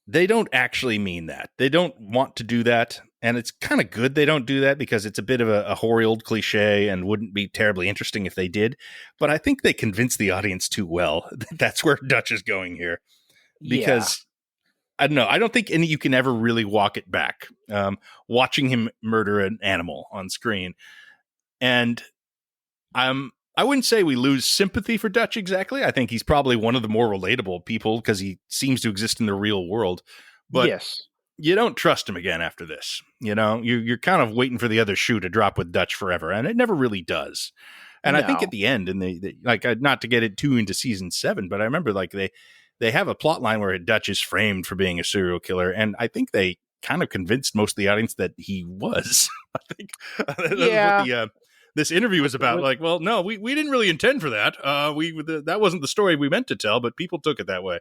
they don't actually mean that. They don't want to do that. And it's kind of good they don't do that because it's a bit of a hoary old cliche and wouldn't be terribly interesting if they did. But I think they convinced the audience too well. That's where Dutch is going here. Because, I don't know, I don't think you can ever really walk it back. Watching him murder an animal on screen. And I'm I wouldn't say we lose sympathy for Dutch exactly. I think he's probably one of the more relatable people because he seems to exist in the real world. But yes, you don't trust him again after this. You're kind of waiting for the other shoe to drop with Dutch forever, and it never really does. And I think at the end, and they like not to get it too into season 7, but I remember like they have a plot line where Dutch is framed for being a serial killer, and I think they kind of convinced most of the audience that he was. I think yeah. that's what this interview was about. Like, well, no, we didn't really intend for that. That wasn't the story we meant to tell, but people took it that way,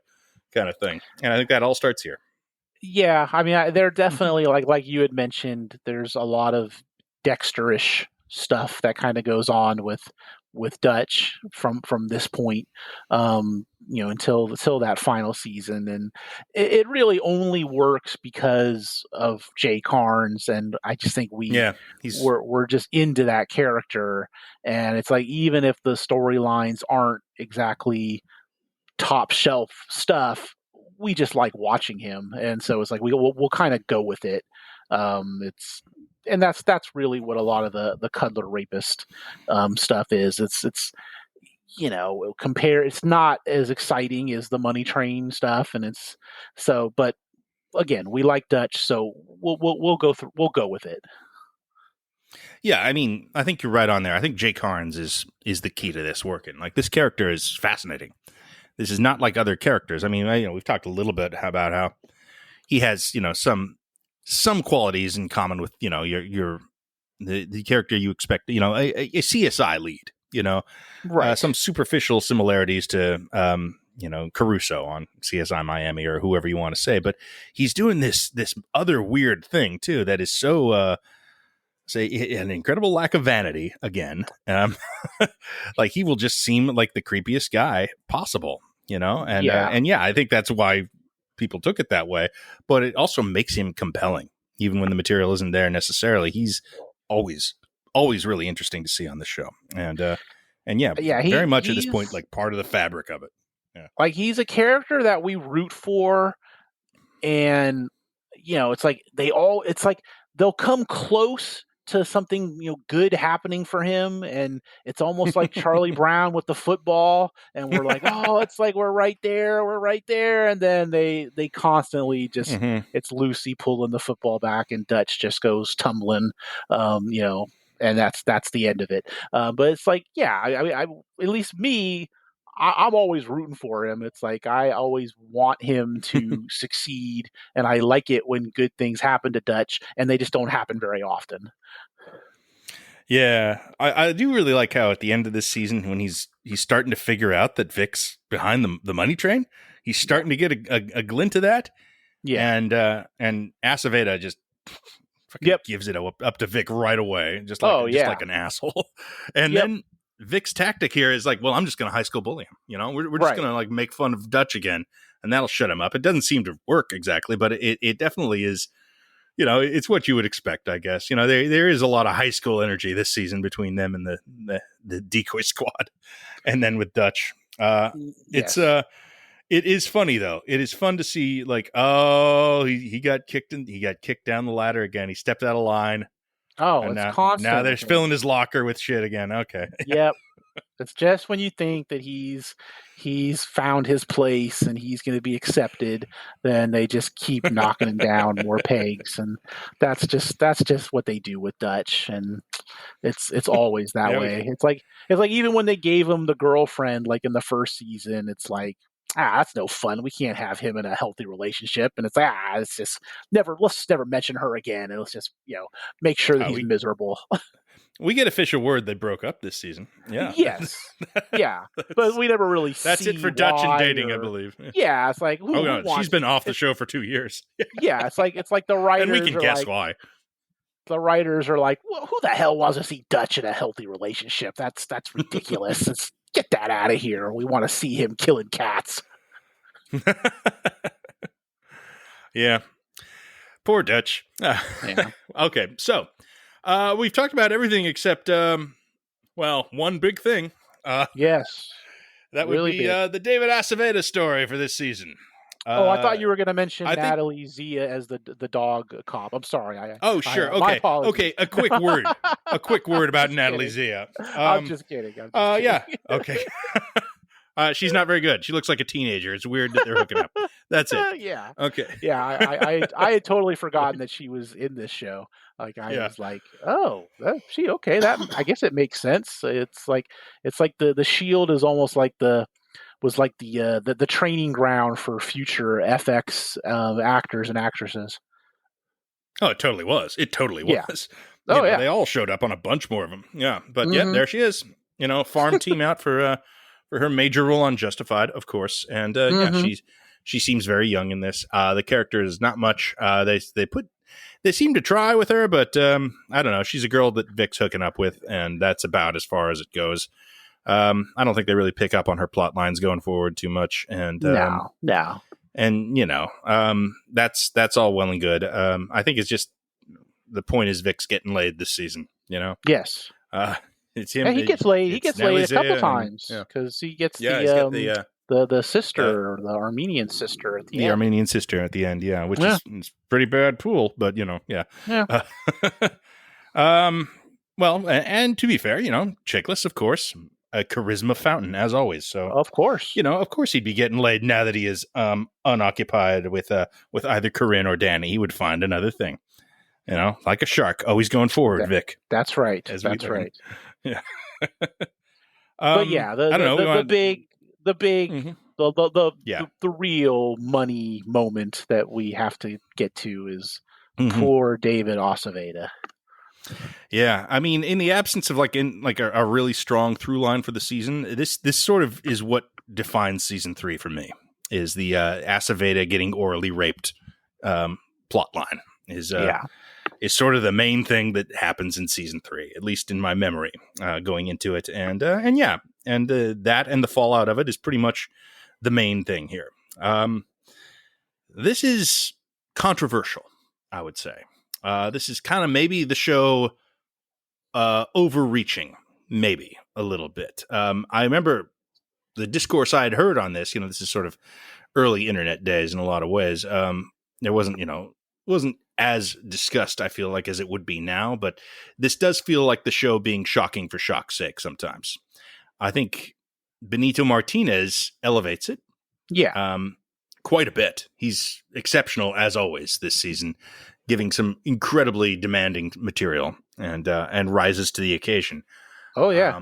kind of thing. And I think that all starts here. Yeah, I mean, they're definitely like you had mentioned. There's a lot of Dexterish stuff that kind of goes on with Dutch from this point, until that final season, and it really only works because of Jay Carnes, and I just think we're just into that character, and it's like even if the storylines aren't exactly top shelf stuff, we just like watching him, and so it's like we'll kind of go with it. That's really what a lot of the cuddler rapist stuff is. It's it's not as exciting as the Money Train stuff, and it's so. But again, we like Dutch, so we'll go with it. Yeah, I mean, I think you're right on there. I think Jay Carnes is the key to this working. Like, this character is fascinating. This is not like other characters. I mean, we've talked a little bit about how he has, some qualities in common with, the character you expect, a CSI lead, right? Some superficial similarities to, Caruso on CSI Miami or whoever you want to say, but he's doing this other weird thing too that is so say an incredible lack of vanity again. Like, he will just seem like the creepiest guy possible, and I think that's why people took it that way, but it also makes him compelling even when the material isn't there necessarily. He's always really interesting to see on the show, and very much at this point like part of the fabric of it. Like, he's a character that we root for, and it's like they'll come close to something good happening for him, and it's almost like Charlie Brown with the football, and we're like, oh, it's like we're right there, and then they constantly just it's Lucy pulling the football back, and Dutch just goes tumbling, and that's the end of it. But it's like, I at least me, I'm always rooting for him. It's like I always want him to succeed, and I like it when good things happen to Dutch, and they just don't happen very often. Yeah, I do really like how at the end of this season, when he's starting to figure out that Vic's behind the Money Train, he's starting to get a glint of that. Yeah, and Aceveda just gives it up to Vic right away, just like an asshole. And then Vic's tactic here is like, well, I'm just going to high school bully him. We're just going to like make fun of Dutch again, and that'll shut him up. It doesn't seem to work exactly, but it definitely is. It's what you would expect, I guess. There is a lot of high school energy this season between them and the decoy squad, and then with Dutch. It is funny though. It is fun to see, like, oh, he got kicked down the ladder again. He stepped out of line. Oh, and it's constant. Now they're filling his locker with shit again. Okay. Yep. It's just when you think that he's found his place and he's going to be accepted, then they just keep knocking him down more pegs, and that's just what they do with Dutch, and it's always that way. It's like even when they gave him the girlfriend, like in the first season, it's like, that's no fun. We can't have him in a healthy relationship, and it's like, let's just never mention her again, and let's just make sure that he's miserable. We get official word they broke up this season. Yeah. Yes. Yeah. But we never really see that's it for Dutch and dating, I believe. Yeah. It's like, she's been off the show for 2 years. Yeah. It's like the writers. And we can guess why. The writers are like, well, who the hell wants to see Dutch in a healthy relationship? That's ridiculous. Let's get that out of here. We want to see him killing cats. Yeah. Poor Dutch. Yeah. Okay. So, we've talked about everything except, one big thing. Yes. That would be the David Aceveda story for this season. I thought you were going to mention I think. Natalie Zia as the dog cop. I'm sorry. Oh, sure. My Okay. apologies. Okay. A quick word. A quick word about Natalie kidding. Zia. I'm just kidding. Yeah. Okay. She's not very good. She looks like a teenager. It's weird that they're hooking up. That's it. Yeah. Okay. Yeah. I had totally forgotten that she was in this show. Like I was like, oh, she okay? That I guess it makes sense. It's like the Shield is almost like the training ground for future FX actors and actresses. Oh, it totally was. It totally was. Oh, yeah. They all showed up on a bunch more of them. Yeah. But yeah, there she is. Farm team out for her major role on Justified, of course. And she seems very young in this. The character is not much. They seem to try with her, but I don't know. She's a girl that Vic's hooking up with, and that's about as far as it goes. I don't think they really pick up on her plot lines going forward too much. And no. And that's all well and good. I think it's just the point is Vic's getting laid this season. Yes. It's him. And he gets laid. He gets laid a couple times because he gets the sister, the Armenian sister at the end. The Armenian sister at the end, which is pretty bad pool, but well, and to be fair, Chickless, of course, a charisma fountain as always. So of course, of course he'd be getting laid now that he is unoccupied with either Corinne or Danny. He would find another thing, like a shark, always going forward. Vic, that's right. That's right. Yeah. But yeah, the real money moment that we have to get to is poor David Aceveda. Yeah, I mean, in the absence of a really strong through line for the season, this sort of is what defines season 3 for me. Is the Aceveda getting orally raped plot line is sort of the main thing that happens in season 3, at least in my memory, going into it, and that and the fallout of it is pretty much the main thing here. This is controversial, I would say. This is kind of maybe the show overreaching, maybe a little bit. I remember the discourse I had heard on this. This is sort of early internet days in a lot of ways. There wasn't as discussed, I feel like, as it would be now, but this does feel like the show being shocking for shock's sake sometimes. I think Benito Martinez elevates it. Yeah. Quite a bit. He's exceptional as always this season, giving some incredibly demanding material and rises to the occasion. Oh yeah.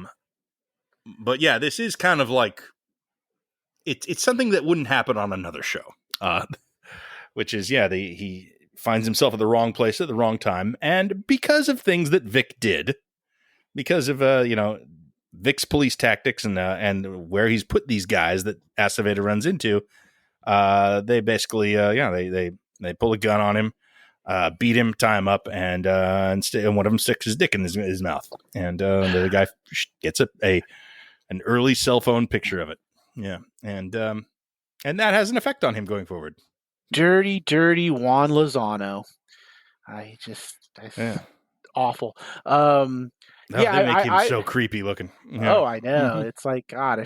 But yeah, this is kind of like it's something that wouldn't happen on another show. Which is he finds himself at the wrong place at the wrong time, and because of things that Vic did, because of Vic's police tactics and where he's put these guys that Aceveda runs into, they basically they pull a gun on him, beat him, tie him up, and one of them sticks his dick in his mouth, and the other guy gets an early cell phone picture of it. Yeah, and that has an effect on him going forward. Dirty Juan Lozano. Awful. They make him so creepy looking. Yeah. Oh, I know. It's like, God,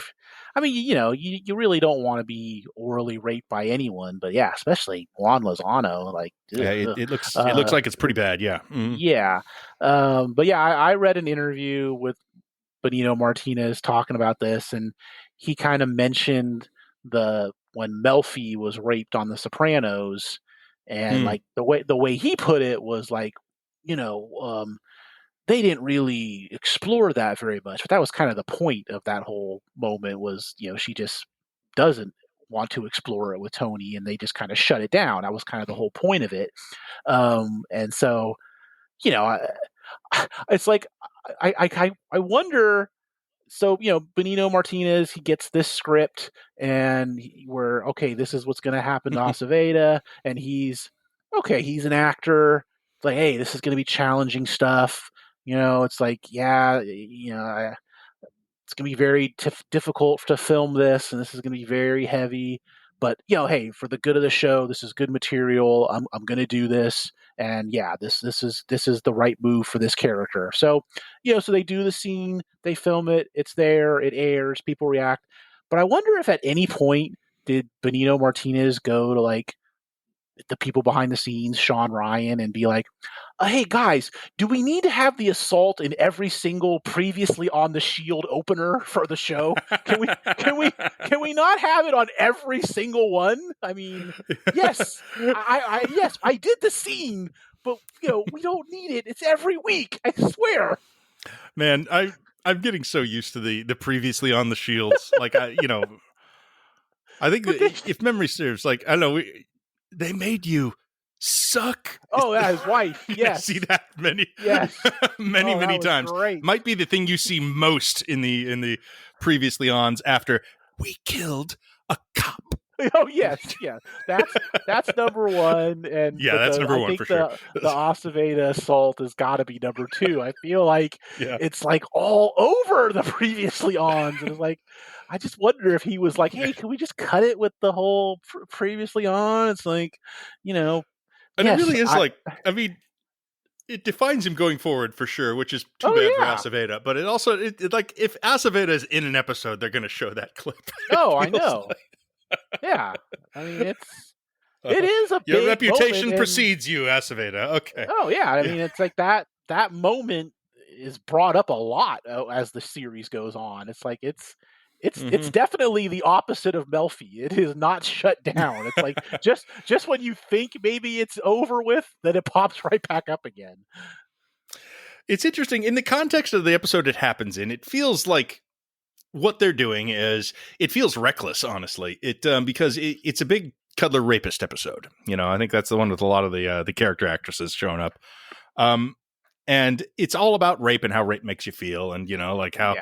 you really don't want to be orally raped by anyone, but yeah, especially Juan Lozano. Like, it looks like it's pretty bad. Yeah. Mm-hmm. Yeah. But yeah, I read an interview with Benito Martinez talking about this, and he kind of mentioned when Melfi was raped on The Sopranos, and like the way he put it was like, they didn't really explore that very much, but that was kind of the point of that whole moment was, she just doesn't want to explore it with Tony, and they just kind of shut it down. That was kind of the whole point of it. And so, it's like, I wonder. So, Benito Martinez, he gets this script, and this is what's going to happen to Aceveda, and he's an actor. It's like, hey, this is going to be challenging stuff. It's like, it's going to be very difficult to film this, and this is going to be very heavy. But, hey, for the good of the show, this is good material. I'm going to do this. And yeah, this is the right move for this character. So, so they do the scene, they film it, it's there, it airs, people react. But I wonder if at any point did Benito Martinez go to like the people behind the scenes, Sean Ryan, and be like, hey guys, do we need to have the assault in every single previously on the Shield opener for the show? Can we not have it on every single one? I mean, yes, yes, I did the scene, but we don't need it. It's every week. I swear. Man, I'm getting so used to the previously on the Shields. Like I think if memory serves, like I don't know, they made you suck. Oh, yeah, his wife. Yes, see that many, yes, many times. Great. Might be the thing you see most in the previously ons after we killed a cop. Oh yes, yeah. That's number one, and yeah, that's number one for sure. The Aceveda assault has got to be number two. I feel like it's like all over the previously ons, and it's like I just wonder if he was like, "Hey, can we just cut it with the whole previously on?" It's like, and yes, it really is I mean, it defines him going forward for sure, which is too bad for Aceveda. But it also like if Aceveda is in an episode, they're going to show that clip. Oh, I know. Like. Yeah, I mean it is a your big reputation moment precedes you, Aceveda. Okay. Oh yeah, I mean it's like that moment is brought up a lot as the series goes on. It's like it's definitely the opposite of Melfi. It is not shut down. It's like just when you think maybe it's over with, then it pops right back up again. It's interesting in the context of the episode it happens in. It feels like what they're doing is it feels reckless, honestly. It because it's a big cuddler rapist episode. I think that's the one with a lot of the character actresses showing up. And it's all about rape and how rape makes you feel, and like how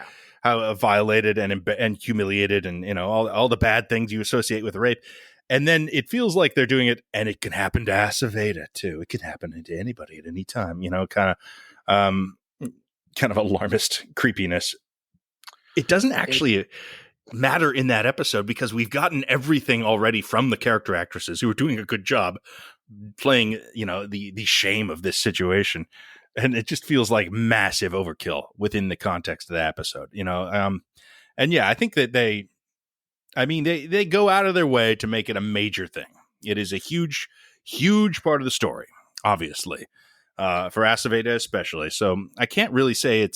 violated and humiliated, and all the bad things you associate with rape. And then it feels like they're doing it, and it can happen to Aceveda too. It can happen to anybody at any time. Kind of alarmist creepiness. It doesn't actually matter in that episode because we've gotten everything already from the character actresses who are doing a good job playing, the shame of this situation. And it just feels like massive overkill within the context of the episode, and yeah, I think that they go out of their way to make it a major thing. It is a huge, huge part of the story, obviously, for Aceveda especially. So I can't really say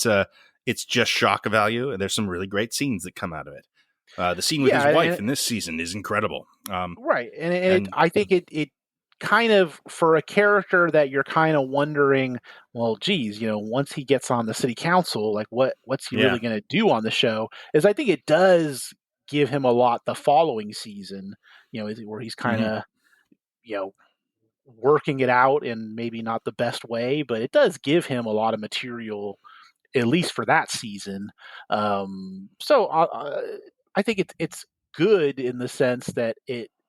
it's just shock value. There's some really great scenes that come out of it. The scene with his wife in this season is incredible. Right. And I think it kind of, for a character that you're kind of wondering, well, geez, once he gets on the city council, like what's he really going to do on the show, is I think it does give him a lot the following season, where he's kind of, working it out in maybe not the best way, but it does give him a lot of material, at least for that season. So I think it's good in the sense that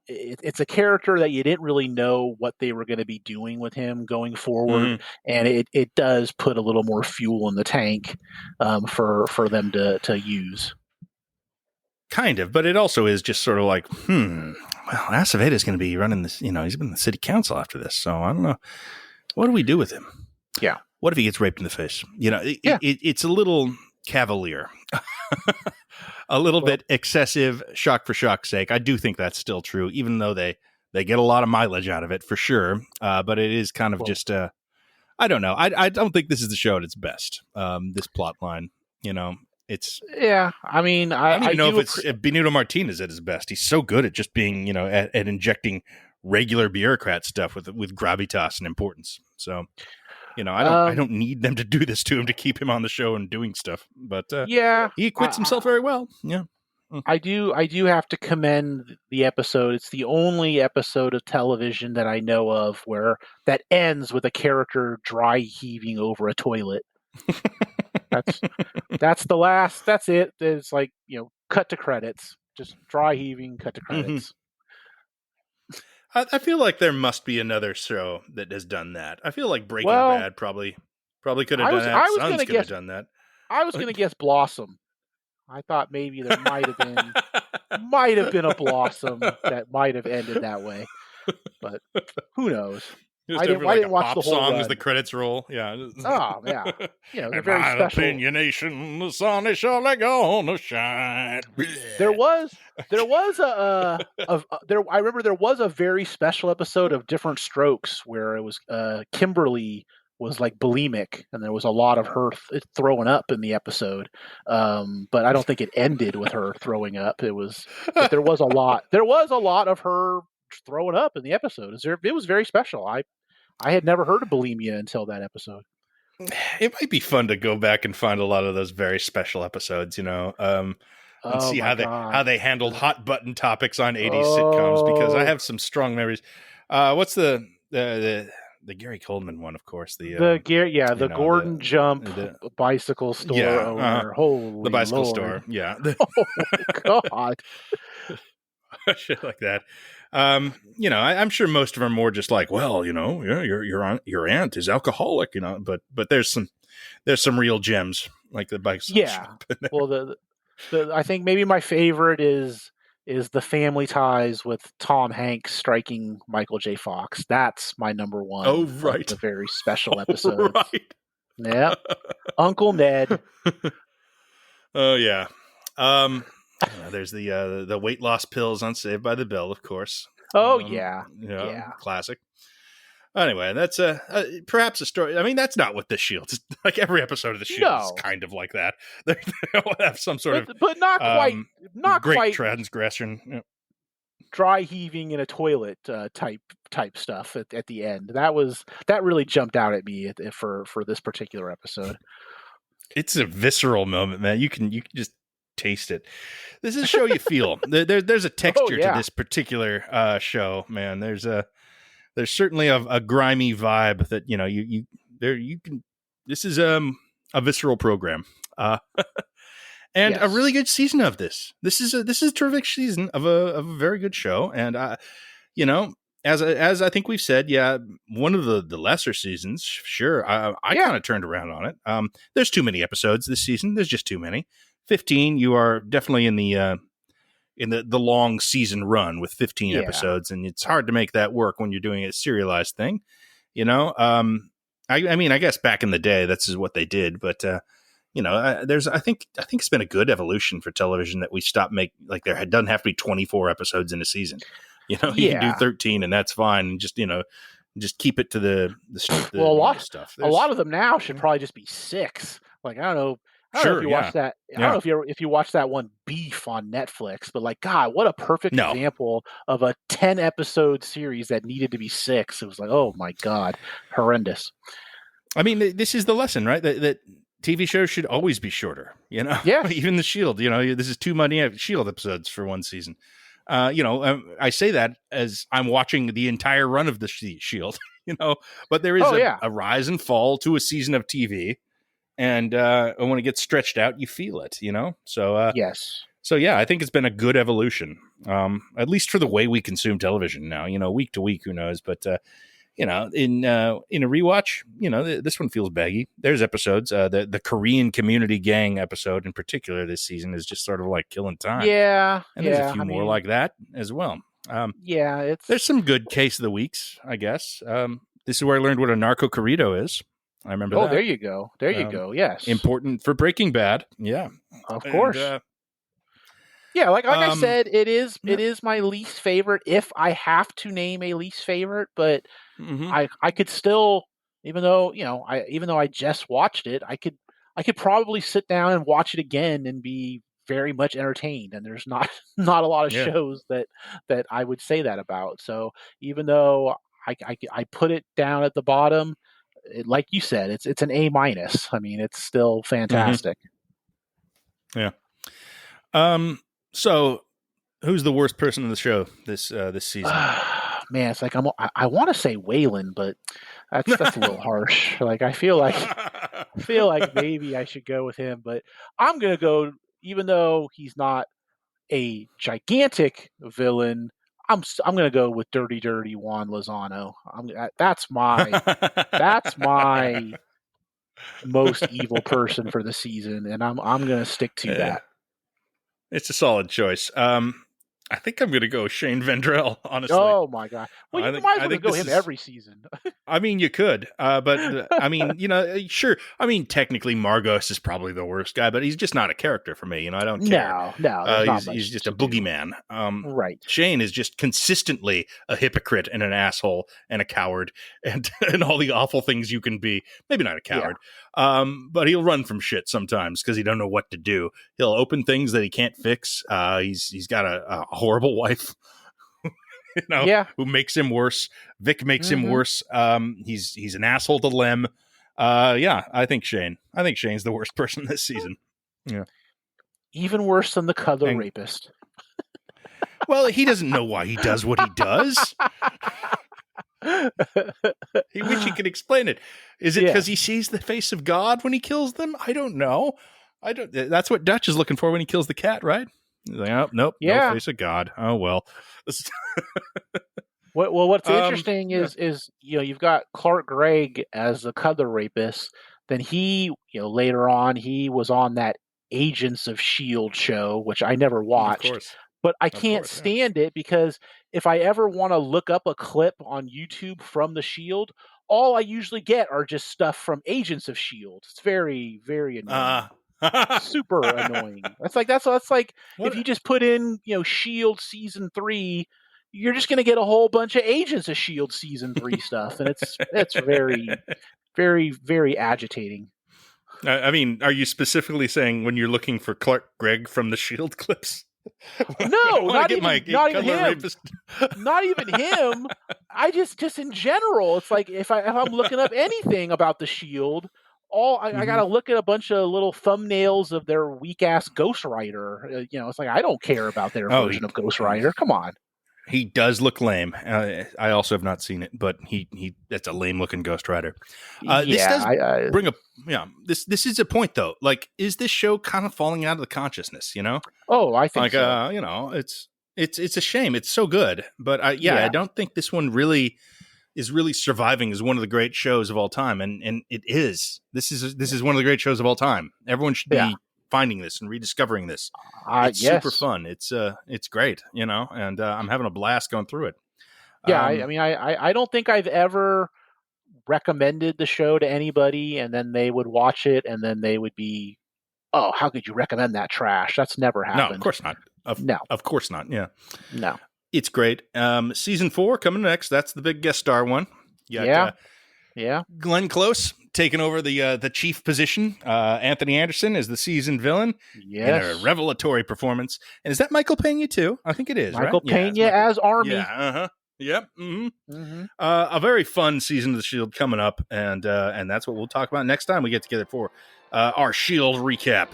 it's a character that you didn't really know what they were going to be doing with him going forward, and it does put a little more fuel in the tank for them to use. Kind of, but it also is just sort of like, well, Aceveda is going to be running this. He's been in the city council after this, so I don't know. What do we do with him? Yeah. What if he gets raped in the face? It's a little cavalier, a little bit excessive, shock for shock's sake. I do think that's still true, even though they get a lot of mileage out of it for sure. But it is kind of just, I don't know. I don't think this is the show at its best. This plot line, it's. Yeah, I mean, I don't even know if it's Benito Martinez at his best. He's so good at just being, at injecting regular bureaucrat stuff with gravitas and importance. So. I don't need them to do this to him to keep him on the show and doing stuff. But he acquits himself very well. Yeah, I do have to commend the episode. It's the only episode of television that I know of where that ends with a character dry heaving over a toilet. That's the last. That's it. It's like cut to credits. Just dry heaving. Cut to credits. I feel like there must be another show that has done that. I feel like Breaking Bad probably could have done that. Sons could have done that. I was going to guess Blossom. I thought maybe there might have been a Blossom that might have ended that way, but who knows? Just I like a didn't watch pop the whole song run. as the credits roll. Yeah. Oh yeah, you know, In very my special. opinionation, the sun is surely gonna shine. There was there. I remember there was a very special episode of Different Strokes where it was Kimberly was like bulimic, and there was a lot of her throwing up in the episode. But I don't think it ended with her throwing up. But there was a lot. There was a lot of her throwing up in the episode. It was very special. I had never heard of bulimia until that episode. It might be fun to go back and find a lot of those very special episodes, and Oh see my how god! they handled hot button topics on 80s sitcoms, because I have some strong memories. What's the Gary Coleman one, of course. The Gordon Jump bicycle store owner. Holy the bicycle Lord. store, yeah. Oh God. Shit like that. I'm sure most of them are more just like, well, your aunt is alcoholic, but there's some real gems like the bicycle shop. Well, I think maybe my favorite is the family ties with Tom Hanks striking Michael J. Fox. That's my number one. Oh, right. The very special episode. Right. Yeah. Uncle Ned. Oh yeah. There's the weight loss pills on Saved by the Bell, of course. Oh yeah. Yeah. Classic. Anyway, that's perhaps a story. I mean, that's not what The Shield is. Like every episode of The Shield is kind of like that. They have some sort but not quite, not great quite transgression. Yeah. Dry heaving in a toilet type stuff at the end. That really jumped out at me for this particular episode. It's a visceral moment, man. You can just taste it. This is a show you feel. There's a texture to this particular show, man. There's certainly a grimy vibe that you can. This is a visceral program, and a really good season of this. This is a terrific season of a very good show, and as I think we've said, one of the lesser seasons. Sure, I kind of turned around on it. There's too many episodes this season. There's just too many. 15. You are definitely in the long season run with 15 episodes, and it's hard to make that work when you're doing a serialized thing. I mean, I guess back in the day, that's what they did, but I think it's been a good evolution for television that we stopped there doesn't have to be 24 episodes in a season. You can do 13 and that's fine, and just keep it to the well, a lot stuff. A lot of them now should probably just be 6. Like I don't know if you watch that. I don't know if you watch that one Beef on Netflix, but like God, what a perfect example of a 10 episode series that needed to be 6. It was like, oh my God, horrendous. I mean, this is the lesson, right? That TV shows should always be shorter. Yeah. Even The Shield. This is too many Shield episodes for one season. I say that as I'm watching the entire run of the Shield. But there is a rise and fall to a season of TV. And when it gets stretched out, you feel it, So yes. So yeah, I think it's been a good evolution, at least for the way we consume television now. Week to week, who knows? But in a rewatch, this one feels baggy. There's episodes. The Korean Community Gang episode in particular this season is just sort of like killing time. Yeah, and there's a few more like that as well. There's some good case of the weeks, I guess. This is where I learned what a narco corrido is. I remember that. Oh, there you go. There you go. Yes. Important for Breaking Bad. Yeah. Of course. Like I said, it is my least favorite if I have to name a least favorite, but I could still, even though I just watched it, I could probably sit down and watch it again and be very much entertained, and there's not a lot of shows that I would say that about. So even though I put it down at the bottom, like you said, it's an A-. I mean, it's still fantastic. Yeah. So who's the worst person in the show this season? Man, it's like I want to say Waylon, but that's a little harsh. Like I feel like maybe I should go with him, but I'm gonna go, even though he's not a gigantic villain. I'm gonna go with Dirty Juan Lozano. That's my most evil person for the season, and I'm gonna stick to that. It's a solid choice. I think I'm going to go Shane Vendrell, honestly. Oh my god! Well, you might as well go him every season. I mean, you could, but I mean, sure. I mean, technically, Margos is probably the worst guy, but he's just not a character for me. I don't care. No, he's just a boogeyman. Right. Shane is just consistently a hypocrite and an asshole and a coward and all the awful things you can be. Maybe not a coward, but he'll run from shit sometimes because he don't know what to do. He'll open things that he can't fix. He's got a horrible wife. Who makes him worse. Vic makes him worse. He's an asshole to Lem. I think Shane. I think Shane's the worst person this season. Yeah. Even worse than the Cutler rapist. Well, he doesn't know why he does what he does. He wish he could explain it. Is it because he sees the face of God when he kills them? I don't know. That's what Dutch is looking for when he kills the cat, right? He's like, oh, nope, no face of God. Oh, well. What's interesting is you've got Clark Gregg as the Cutler rapist. Then he, later on, he was on that Agents of S.H.I.E.L.D. show, which I never watched. But I can't stand it because if I ever want to look up a clip on YouTube from the S.H.I.E.L.D., all I usually get are just stuff from Agents of S.H.I.E.L.D. It's very, very annoying. Super annoying. That's like if you just put in S.H.I.E.L.D. season 3, you're just going to get a whole bunch of Agents of S.H.I.E.L.D. season 3 stuff, and it's very, very, very agitating. I mean, are you specifically saying when you're looking for Clark Gregg from the S.H.I.E.L.D. clips? No, not even him. Not even him. I just in general, it's like if I'm looking up anything about the S.H.I.E.L.D., I got to look at a bunch of little thumbnails of their weak ass Ghost Rider. It's like I don't care about their version of Ghost Rider. Come on. He does look lame. I also have not seen it, but that's a lame looking Ghost Rider. This does bring up this is a point though. Like, is this show kind of falling out of the consciousness? Oh, I think so. It's a shame. It's so good, but I don't think this one is really surviving as one of the great shows of all time, and it is. This is one of the great shows of all time. Everyone should be finding this and rediscovering this. It's super fun. It's great, and I'm having a blast going through it. I don't think I've ever recommended the show to anybody, and then they would watch it, and then they would be, "Oh, how could you recommend that trash?" That's never happened. No, of course not. Of course not. Yeah. No. It's great. Season 4 coming next. That's the big guest star one. Glenn Close taking over the chief position. Anthony Anderson is the seasoned villain. Yes. In a revelatory performance. And is that Michael Pena too? I think it is. Michael Pena as Army. Yeah. Yep. Mm-hmm. A very fun season of the S.H.I.E.L.D. coming up, and that's what we'll talk about next time we get together for our S.H.I.E.L.D. recap.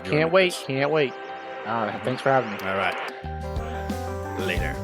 Can't wait. Thanks for having me. All right. Later.